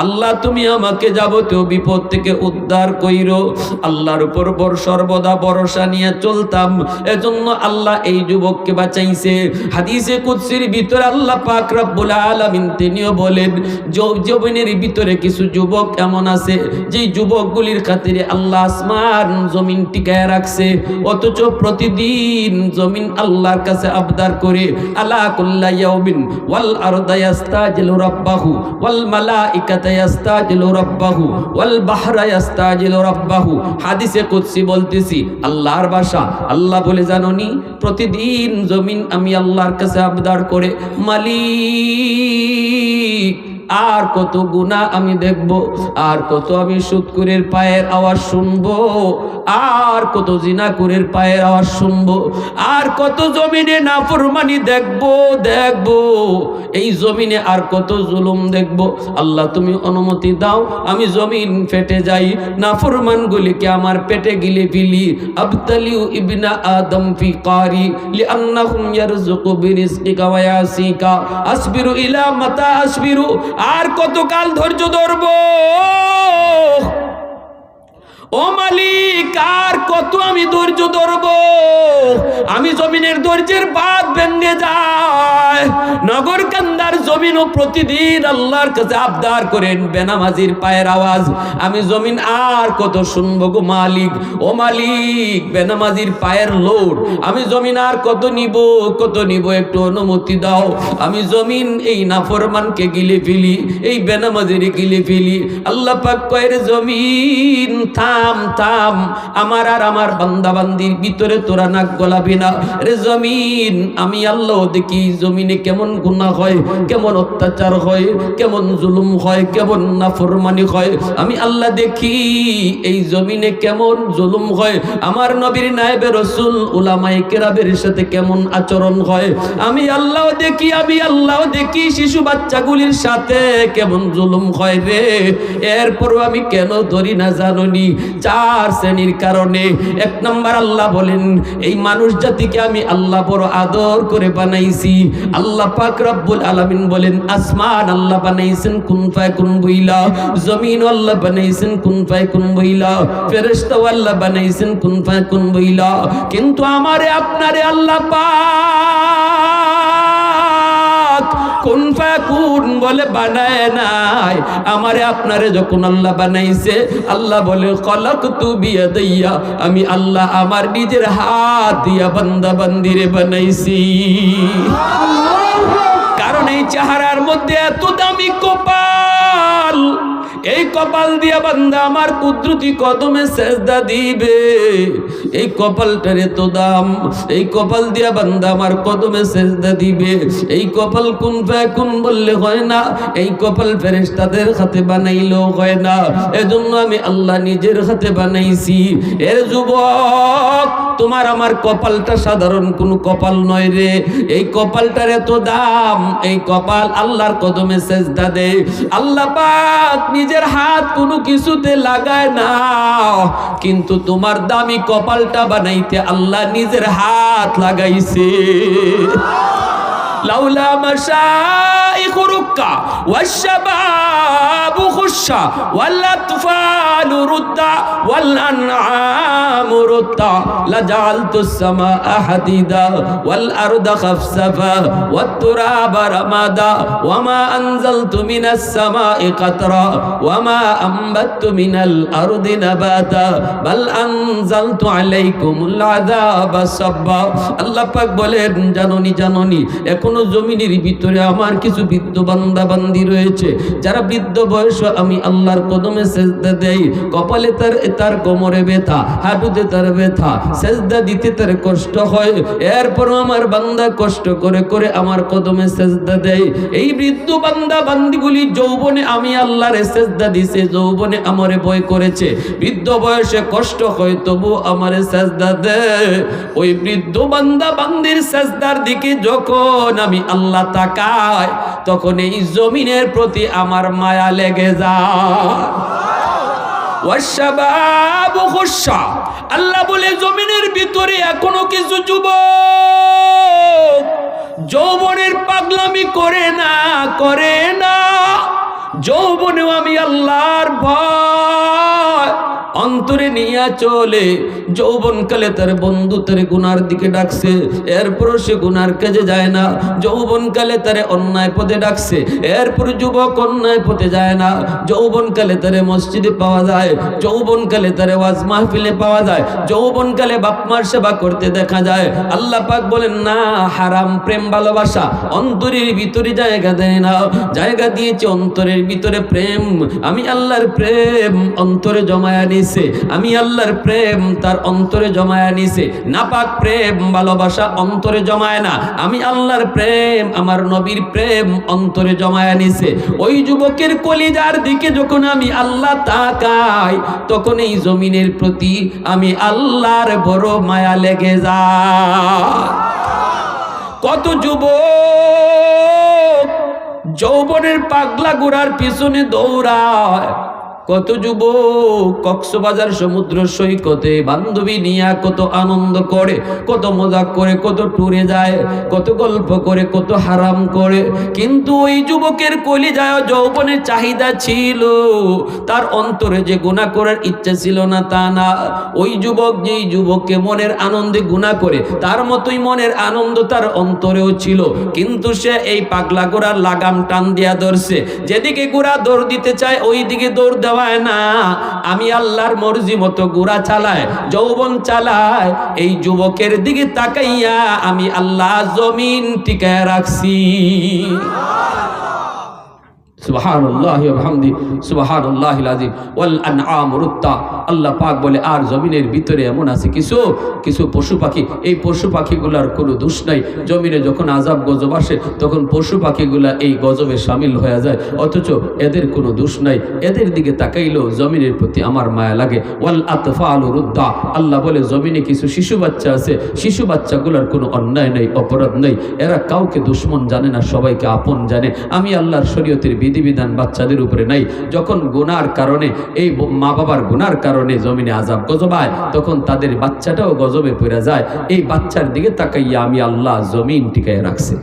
আল্লাহ তুমি আমাকে যাবতীয় বিপদ থেকে উদ্ধার কইরো। আল্লাহর উপর সর্বদা ভরসা নিয়ে চলতাম, এজন্য আল্লাহ এই যুবককে বাঁচাইছে। হাদিসে কুদসির ভিতরে আল্লাহ পাক রব্বুল আলামিন তিনিও বলেন, যৌবনের ভিতরে কিছু যুবক এমন আছে যে যুবকগুলির খাতিরে আল্লাহ আসমান জমিন টিকায় রাখছে, অথচ প্রতিদিন জমিন আল্লাহর কাছে আবদার করে, আলা কুল্লা ইয়াউমিন ওয়াল আরদা ইয়াস্তাজিলু রাব্বাহু ওয়াল মালাইকাতু ইয়াস্তাজিলু রাব্বাহু ওয়াল বাহরা ইয়াস্তাজিলু রাব্বাহু। হাদিসে কুদসি বলতেছি, আল্লাহর ভাষা। আল্লাহ বলে জানোনি, প্রতিদিন জমিন আমি আল্লাহর কাছে আবদার করে, মালিক আর কত গুনাহ আমি দেখব, আর কত আমি সুদখোরের পায়ের আওয়াজ শুনবো, আর কত জিনাকুরের পায়ের আওয়াজ শুনবো, আর কত জমিনে নাফরমানি দেখবো। এই জমিনে আর কত জুলুম দেখবো। আল্লাহ তুমি অনুমতি দাও, আমি জমিন ফেটে যাই, নাফরমানগুলিকে আমার পেটে গিলে ফেলি। আবতালিউ ইবনা আদম ফি কারি লিআন্নাহুম ইয়ারযুকু বিরিজকিকা ওয়া ইয়াসিকা আসবিরু ইলা মাতা আসবিরু। আর কতকাল ধৈর্য ধরবো ও মালিক, আর কত আমি ধৈর্য ধরবো। আমি জমিনের ধৈর্যের বাঁধ ভেঙে যায়। নগর কান্দার জমিনও প্রতিদিন আল্লাহর কাছে আবদার করেন, বেনামাজির পায়ের আওয়াজ আমি জমিন আর কত শুনবো গো মালিক। ও মালিক, বেনামাজির পায়ের লোড আমি জমিন আর কত নিব, একটু অনুমতি দাও। আমি জমিন এই নাফরমানকে গিলে ফেলি, এই বেনামাজির গিলে ফেলি। আল্লাহ পাক কয়ের জমিন থাম থাম, আমার আর আমার বান্দা বান্দির ভিতরে তোরা নাক গলাবি না রে জমিন। আমি আল্লাহ দেখি জমিনে কেমন গুনাহ হয়, কেমন অত্যাচার হয়, কেমন জুলুম হয়, কেমন নাফরমানি হয়। আমি আল্লাহ দেখি এই জমিনে কেমন জুলুম হয়, আমার নবীর নায়েবে রাসূল উলামায়ে কেরামের সাথে কেমন আচরণ হয়। আমি আল্লাহ দেখি শিশু বাচ্চাগুলির সাথে কেমন জুলুম হয় রে। এরপরও আমি কেন ধরি না জানোনি? 4 শ্রেণীর কারণে। 1 নাম্বার, আল্লাহ বলেন এই মানুষ জাতিকে আমি আল্লাহ বড় আদর করে বানাইছি। আল্লাহ পাক রব্বুল আলামিন বলেন আসমান আল্লাহ বানাইছেন কুন ফায়াকুন বইলা, জমিন আল্লাহ বানাইছেন কুন ফায়াকুন বইলা, ফেরেশতা আল্লাহ বানাইছেন কুন ফায়াকুন বইলা। কিন্তু আমারে আপনারে আল্লাহ পাক কুন ফায়াকুন বলে বানায় নাই। আমারে আপনারে যখন আল্লাহ বানাইছে, আল্লাহ বলে খলাকতু বিয়াদাইয়া, আমি আল্লাহ আমার নিজের হাত দিয়া বান্দা বান্দিরে বানাইছি। কারণ এই চেহারার মধ্যে এত দামি কপাল, এই কপাল দিয়া বান্দা আমার কুদরতি কদমে সেজদা দিবে। এই কপালটার এত দাম, এই কপাল দিয়া বান্দা আমার কদমে সেজদা দিবে। এই কপাল কুন ফায়াকুন বললে হয় না, এই কপাল ফেরেশতাদের হাতে বানাইলেও হয় না। এজন্য আমি আল্লাহ নিজের হাতে বানাইছি। এর যুবক, তোমার আমার কপালটা সাধারণ কোনো কপাল নয় রে। এই কপালটার এত দাম, এই কপাল আল্লাহর কদমে সেজদা দেয়। আল্লাহ পাক নিজের হাত কোনো কিছুতে লাগায় না, কিন্তু তোমার দামি কপালটা বানাইতে আল্লাহ নিজের হাত লাগাইছে। লাউলা মাশাইখু রুক্কা ওয়াশবাবু খুশা ওয়াল আতফালু রুদ্দা ওয়াল আনআমু রুদ্দা লাজালতুস সামাআ হাদিদা ওয়াল আরদা খাফসাফা ওয়াত তুরাবা রামাদা ওয়ামা আনজালতু মিনাস সামাই কাতরা ওয়ামা আমবাতু মিনাল আরদি নাবাতা বাল আনজালতু আলাইকুমুল আযাবা সাব্বা। আল্লাহ পাক বলেন জাননি এখনো জমিনের ভিতরে আমার কিছু বৃদ্ধ বান্দা বান্দি রয়েছে, যারা বৃদ্ধ বয়স আমি আল্লাহর কদমে সেজদা দেয়। কপালে তার কোমরে ব্যথা, হাঁটুতে তার ব্যথা, সেজদা দিতে তার কষ্ট হয়। এরপরও আমার বান্দা কষ্ট করে করে আমার কদমে সেজদা দেয়। এই বৃদ্ধ বান্দা বান্দিগুলি যৌবনে আমি আল্লাহর সেজদা দিছে, যৌবনে আমারে ভয় করেছে, বৃদ্ধ বয়সে কষ্ট হয় তবু আমারে সেজদা দেয়। ওই বৃদ্ধ বান্দা বান্দির সেজদার দিকে যখন আমি আল্লাহ তাকাই, তখন এই জমিনের প্রতি আমার মায়া লেগে যায়। ওয়াশবাবু খুশা, আল্লাহ বলে জমিনের ভিতরে এখনো কিছু যুবক যৌবনের পাগলামি করে না। যৌবনেও আমি আল্লাহর ভয় অন্তরে নিয়ে চলে। যৌবনকালে তার বন্ধু তার গুনার দিকে ডাকছে, এরপরও সে গুনার কাজে যায় না। যৌবনকালে তারে অন্যায় পথে ডাকছে, এরপর যুবক অন্যায় পথে যায় না। যৌবনকালে তারে মসজিদে পাওয়া যায়, যৌবনকালে তারে ওয়াজ মাহফিলে পাওয়া যায়, যৌবনকালে বাপ মার সেবা করতে দেখা যায়। আল্লাহ পাক বলেন না, হারাম প্রেম ভালোবাসা অন্তরের ভিতরে জায়গা দেয় না। জায়গা দিয়েছে অন্তরের ভিতরে প্রেম। আমি আল্লাহর প্রেম অন্তরে জমায়া নিছে, আমি আল্লাহর প্রেম তার অন্তরে জমায়া নিছে। নাপাক প্রেম ভালোবাসা অন্তরে জমায় না, আমি আল্লাহর প্রেম আমার নবীর প্রেম অন্তরে জমায়া নিছে। ওই যুবকের কলিজার দিকে যখন আমি আল্লাহ তাকাই, তখন এই জমিনের প্রতি আমি আল্লাহর বড় মায়া লেগে যায়। কত যুবক যৌবনের পাগলা ঘোড়ার পিছনে দৌড়ায়, কত যুবক কক্সবাজার সমুদ্র সৈকতে বান্ধবী নিয়ে কত আনন্দ করে, কত মজা করে, কত ট্যুরে যায়, কত গল্প করে, কত হারাম করে। কিন্তু ওই যুবকের কলিজায় যৌবনের চাহিদা ছিল, তার অন্তরে যে গুনাহ করার ইচ্ছা ছিল না তা না। ওই যুবক যেই যুবককে মনের আনন্দে গুনাহ করে, তার মতোই মনের আনন্দ তার অন্তরেও ছিল। কিন্তু সে এই পাগলা ঘোড়ার লাগাম টান দিয়া ধরছে, যেদিকে ঘোড়া দৌড় দিতে চায় ওই দিকে দৌড় দেওয়া না। আমি আল্লাহর মর্জি মতো ঘোড়া চালায়, যৌবন চালায়। এই যুবকের দিকে তাকাইয়া আমি আল্লাহ জমিন টিকায় রাখছি। সুবহানাল্লাহি ওয়া বিহামদিহি সুবহানাল্লাহিল আযীম ওয়াল আনআম রুত্তা। আল্লাহ পাক বলে আর জমিনের ভিতরে এমন আছে কিছু কিছু পশু পাখি, এই পশু পাখিগুলার কোনো দোষ নাই। জমিনে যখন আযাব গজব আসে তখন পশু পাখিগুলা এই গজবে শামিল হয়ে যায়, অথচ এদের কোনো দোষ নাই। এদের দিকে তাকাইলেও জমিনের প্রতি আমার মায়া লাগে। ওয়াল আতফালু রুদ্দা। আল্লাহ বলে জমিনে কিছু শিশু বাচ্চা আছে, শিশু বাচ্চাগুলার কোনো অন্যায় নাই, অপরাধ নাই। এরা কাউকে দুশমন জানে না, সবাইকে আপন জানে। আমি আল্লাহর শরীয়তের বিধিবিধান বাচ্চাদের উপরে নাই। যখন গুনার কারণে, এই মা বাবার গুনার কারণে জমিনে আযাব গজব হয়, তখন তাদের বাচ্চাটাও গজবে পড়ে যায়। এই বাচ্চার দিকে তাকাইয়া আমি আল্লাহ জমিন টিকায় রাখছি।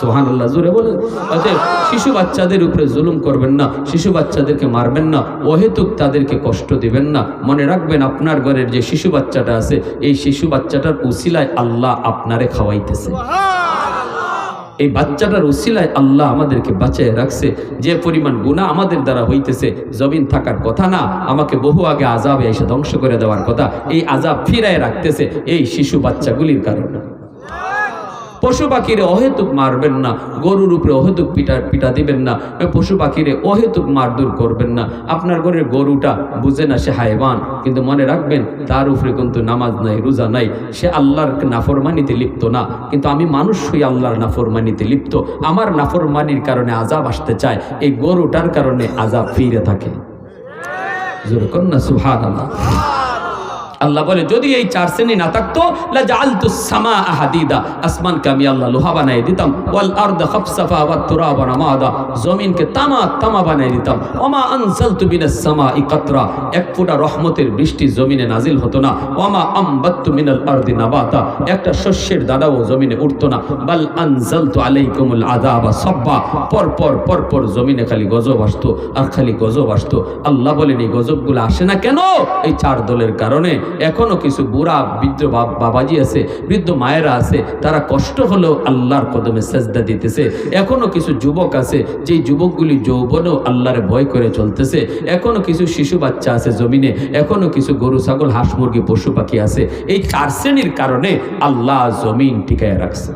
সুবহানাল্লাহ, জোরে বলে। অতএব শিশু বাচ্চাদের উপরে জুলুম করবেন না, শিশু বাচ্চাদেরকে মারবেন না, অহেতুক তাদেরকে কষ্ট দিবেন না। মনে রাখবেন আপনার ঘরের যে শিশু বাচ্চাটা আছে, এই শিশু বাচ্চাটার উসিলায় আল্লাহ আপনারে খাওয়াইতেছে। এই বাচ্চাটার উসিলায় আল্লাহ আমাদেরকে বাঁচিয়ে রাখছে। যে পরিমাণ গুনাহ আমাদের দ্বারা হইতেছে, জমিন থাকার কথা না, আমাকে বহু আগে আযাবে এসে ধ্বংস করে দেওয়ার কথা। এই আযাব ফিরায় রাখতেছে এই শিশু বাচ্চাগুলির কারণে। পশু পাখিরে অহেতুক মারবেন না, গরুর উপরে অহেতুক পিটা দিবেন না, পশু পাখিরে অহেতুক মারধর করবেন না। আপনার ঘরের গরুটা বুঝে না সে হায়ওয়ান, কিন্তু মনে রাখবেন তার উপরে কিন্তু নামাজ নাই, রোজা নাই, সে আল্লাহর নাফরমানিতে লিপ্ত না। কিন্তু আমি মানুষ হই আল্লাহর নাফরমানিতে লিপ্ত, আমার নাফরমানির কারণে আযাব আসতে চায়, এই গরুটার কারণে আযাব ফিরে থাকে। জোরে কর না সুবহানাল্লাহ। আল্লাহ বলে যদি এই চার শ্রেণী না থাকতো, লা জাআলতুস সামাআ হাদিদা, আসমানকে আমি আল্লাহ লোহা বানাই দিতাম, ওয়াল আরদা খাফসাফা ওয়াত তুরাবা নামাদা, জমিনকে তামা বানাই দিতাম, ওমা আনজালতু মিনাস সামাই কাতরা, এক ফোঁটা রহমতের বৃষ্টি জমিনে নাজিল হতো না, ওমা আমবাততু মিনাল আরদি নাবাতা, একটা শস্যের দানাও জমিনে উঠতো না, বাল আনজালতু আলাইকুমুল আযাবা সাব্বা, পর জমিনে খালি গজব আসতো আর খালি গজব আসতো। আল্লাহ বলেন এই গজবগুলো আসে না কেন? এই চার দলের কারণে। এখনো কিছু বুড়া বৃদ্ধ বাবাজি আছে, বৃদ্ধ মায়েরা আছে, তারা কষ্ট হলেও আল্লাহর কদমে সেজদা দিতেছে। এখনো কিছু যুবক আছে, যেই যুবকগুলি যৌবনেও আল্লাহরে ভয় করে চলতেছে। এখনো কিছু শিশু বাচ্চা আছে জমিনে, এখনো কিছু গরু ছাগল হাঁস মুরগি পশু পাখি আছে। এই চার শ্রেণীর কারণে আল্লাহ জমিন টিকায় রাখছে।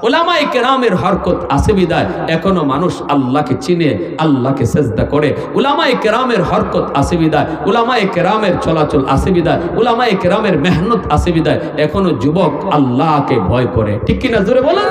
উলামায়ে কেরামের হরকত আছে বিদায় এখনো মানুষ আল্লাহকে চিনে, আল্লাহকে সেজদা করে। উলামায়ে কেরামের হরকত আছে বিদায়, উলামায়ে কেরামের চলাচল আছে বিদায়, উলামায়ে কেরামের মেহনত আছে বিদায় এখনো যুবক আল্লাহকে ভয় করে। ঠিক কিনা জোরে বলেন?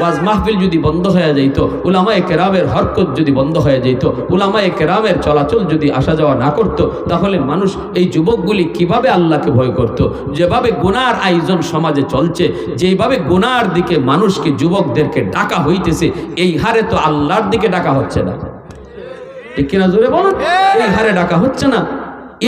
ওয়াজ মাহফিল যদি বন্ধ হয়ে যাইত, উলামায়ে কেরামের হরকত যদি বন্ধ হয়ে যাইত, উলামায়ে কেরামের চলাচল যদি আসা যাওয়া না করত, তাহলে মানুষ এই যুবকগুলি কিভাবে আল্লাহকে ভয় করত? যেভাবে গুনার আয়োজন সমাজে চলছে, যেভাবে গুনার দিকে মানুষকে যুবকদেরকে ডাকা হইতেছে, এই হারে তো আল্লাহর দিকে ডাকা হচ্ছে না। ঠিক কিনা জোরে বলুন? এই হারে ডাকা হচ্ছে না।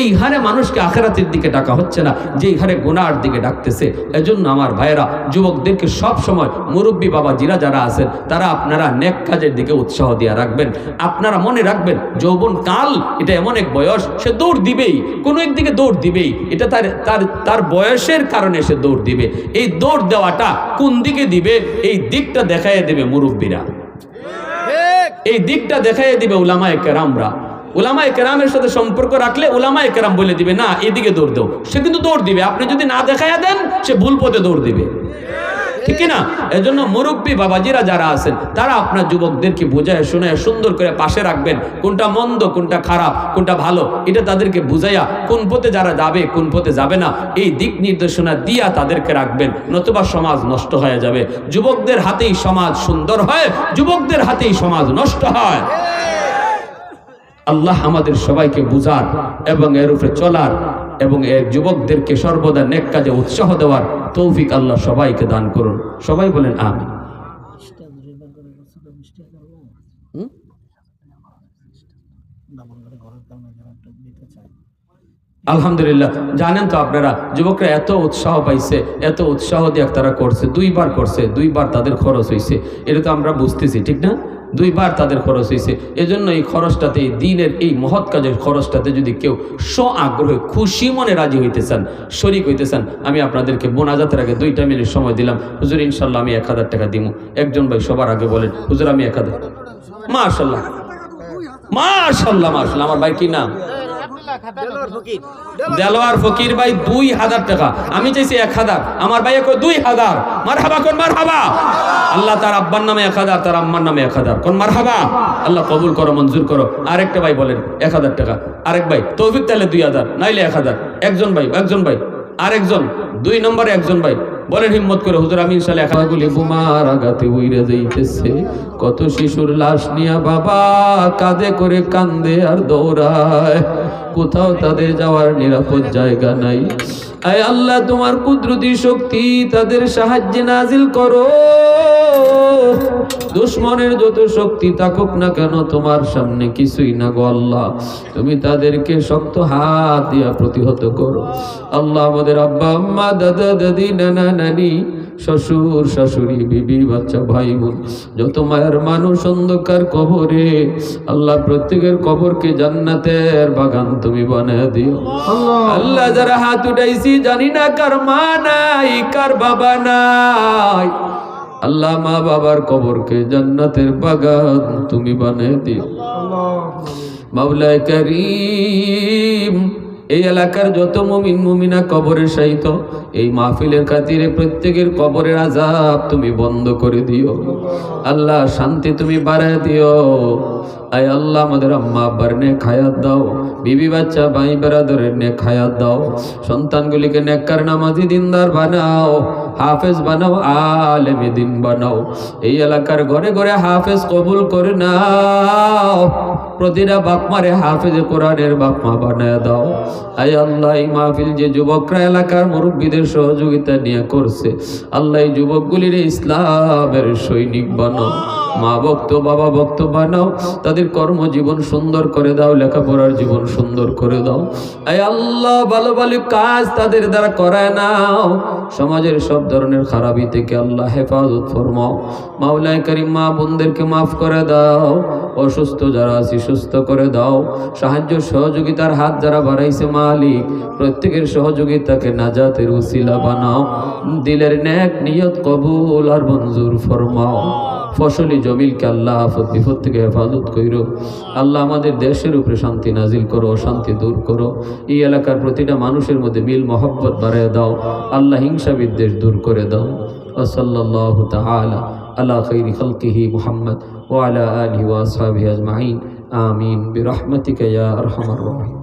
এই হারে মানুষকে আখেরাতের দিকে ডাকা হচ্ছে না, যেই হারে গুনার দিকে ডাকতেছে। এজন্য আমার ভাইয়েরা, যুবকদেরকে সব সময় মুরব্বী বাবাজিরা যারা আছেন তারা আপনারা নেক কাজের দিকে উৎসাহ দিয়ে রাখবেন। আপনারা মনে রাখবেন, যৌবন কাল এটা এমন এক বয়স, সে দৌড় দিবেই, কোনো একদিকে দৌড় দিবেই। এটা তার বয়সের কারণে সে দৌড় দিবে। এই দৌড় দেওয়াটা কোন দিকে দিবে, এই দিকটা দেখাইয়া দিবে মুরব্বীরা, এই দিকটা দেখাইয়া দিবে উলামায়ে কেরামরা। উলামায়ে কেরামের সাথে সম্পর্ক রাখলে উলামায়ে কেরাম বলে দিবে, না এদিকে দৌড় দাও, সে কিন্তু দৌড় দিবে। আপনি যদি না দেখাইয়া দেন, সে ভুল পথে দৌড় দিবে, ঠিক না? এজন্য মুরব্বী বাবাজিরা যারা আছেন তারা আপনার যুবকদেরকে বোঝায় শোনায় সুন্দর করে পাশে রাখবেন। কোনটা মন্দ, কোনটা খারাপ, কোনটা ভালো, এটা তাদেরকে বুঝাইয়া কোন পথে যারা যাবে, কোন পথে যাবে না, এই দিক নির্দেশনা দিয়া তাদেরকে রাখবেন। নতুবা সমাজ নষ্ট হয়ে যাবে। যুবকদের হাতেই সমাজ সুন্দর হয়, যুবকদের হাতেই সমাজ নষ্ট হয়। আল্লাহ আমাদের সবাইকে বুঝার এবং এর উপরে চলার এবং এর যুবকদেরকে সর্বদা নেক কাজে উৎসাহ দেওয়ার তৌফিক আল্লাহ সবাইকে দান করুন। সবাই বলেন আমিন। আলহামদুলিল্লাহ। জানেন তো আপনারা, যুবকরা এত উৎসাহ পাইছে, এত উৎসাহ দিয়ে তারা করছে, দুইবার করছে, দুইবার তাদের খরচ হয়েছে। এটা তো আমরা বুঝতেছি, ঠিক না? দুইবার তাদের খরচ হয়েছে। এজন্য এই খরচটাতে, এই দিনের এই মহৎ কাজের খরচটাতে যদি কেউ আগ্রহে খুশি মনে রাজি হইতে চান, শরীক হইতে চান, আমি আপনাদেরকে মোনাজাতের আগে 2 মিনিট সময় দিলাম। হুজুর ইনশাল্লাহ আমি 1000 টাকা দিব। একজন ভাই সবার আগে বলেন, হুজুর আমি 1000। মাশাআল্লাহ মাশাআল্লাহ মাশাআল্লাহ। আমার ভাই কি নাম? দেলোয়ার ফকির ভাই 2000 টাকা। আমি চাইছি 1000, আমার ভাই কই 2000। মারহাবা কোন মারহাবা। আল্লাহ তার আব্বার নামে 1000, তার আম্মার নামে 1000। কোন মারহাবা। আল্লাহ কবুল করো, মঞ্জুর করো। আরেকটা ভাই বলেন 1000 টাকা। আরেক ভাই তৌফিক তাহলে 2000, নাইলে 1000। একজন ভাই আরেকজন 2 নম্বরে একজন ভাই বলেন হিম্মত করে, হুজুর আমি ইনশাআল্লাহ। একাগুলি বোমার আঘাতে উইরে যাইতেছে, কত শিশুর লাশ নিয়া বাবা কাঁধে করে কান্দে আর দৌড়ায়, কোথাও তাদের যাওয়ার নিরাপদ জায়গা নাই। আয় আল্লাহ, তোমার কুদরতি শক্তি তাদের সাহায্যে নাজিল করো। দুশমনের যত শক্তি থাকুক না কেন, তোমার সামনে কিছুই না গো আল্লাহ। তুমি তাদেরকে শক্ত হাত দিয়া প্রতিহত করো আল্লাহ। আমাদের আব্বা আম্মা, দাদা দাদি, নানা নানি, শ্বশুর শাশুড়ি, বিবি বাচ্চা, ভাই বোন, যত মায়ের মানুষ অন্ধকার কবরে, আল্লাহ প্রত্যেকের কবরকে জান্নাতের বাগান তুমি বানিয়ে দিও আল্লাহ। যারা হাত উঠাইছি, জানি না কার মা নাই, কার বাবা নাই, আল্লাহ মা বাবার কবরকে জান্নাতের বাগান তুমি বানিয়ে দিও মাওলায়ে কারীম। এই এলাকার যত মুমিন মুমিনা কবরে শায়িত, এই মাহফিলের খাতিরে প্রত্যেকের কবরের আযাব তুমি বন্ধ করে দিও আল্লাহ। শান্তি তুমি বাড়ায় দিও। আয় আল্লাহ, আমাদের আম্মা আব্বার নেক হায়াত দাও, বিবি বাচ্চা ভাই বেরাদরের নেক হায়াত দাও, সন্তানগুলিকে নেককার নামাজি দিনদার বানাও, হাফেজ বানাও, আলেমে দিন বানাও। এই এলাকার ঘরে ঘরে হাফেজ কবুল করে নাও, প্রতিটা বাপমারে হাফেজে কোরআনের বাপমা বানায় দাও। আয় আল্লাহ, এই মাহফিল যে যুবকরা এলাকার মুরব্বীদের সহযোগিতা নিয়ে করছে, আল্লাহ এই যুবকগুলির ইসলামের সৈনিক বানাও, মা ভক্ত বাবা ভক্ত বানাও, তাদের কর্মজীবন সুন্দর করে দাও, লেখাপড়ার জীবন সুন্দর করে দাও। আয় আল্লাহ, ভালো ভালো কাজ তাদের দ্বারা করায় নাও, সমাজের সব ধরনের খারাপি থেকে আল্লাহ হেফাজত ফরমাও। মাওলায়ে কারীম, মা বোনদেরকে মাফ করে দাও, অসুস্থ যারা আছে সুস্থ করে দাও, সাহায্য সহযোগিতার হাত যারা বাড়াইছে মালিক, প্রত্যেকের সহযোগিতাকে নাজাতের উসিলা বানাও, দিলের নেক নিয়ত কবুল আর মঞ্জুর ফরমাও। ফসলি জমিলকে আল্লাহ আফত বিপদ থেকে হেফাজত কইরো আল্লাহ। আমাদের দেশের উপরে শান্তি নাজিল করো, শান্তি দূর করো। এই এলাকার প্রতিটা মানুষের মধ্যে মিল মহব্বত বাড়ায় দাও আল্লাহ, হিংসা বিদ্বেষ দূর করে দাও। ওয়া সাল্লাল্লাহু তাআলা আলা খাইরি খালকিহি মুহাম্মদ ওয়া আলা আলিহি ওয়া আসহাবিহি আজমাইন। আমিন বিরহমাতিকা ইয়া আরহামার রাহিম।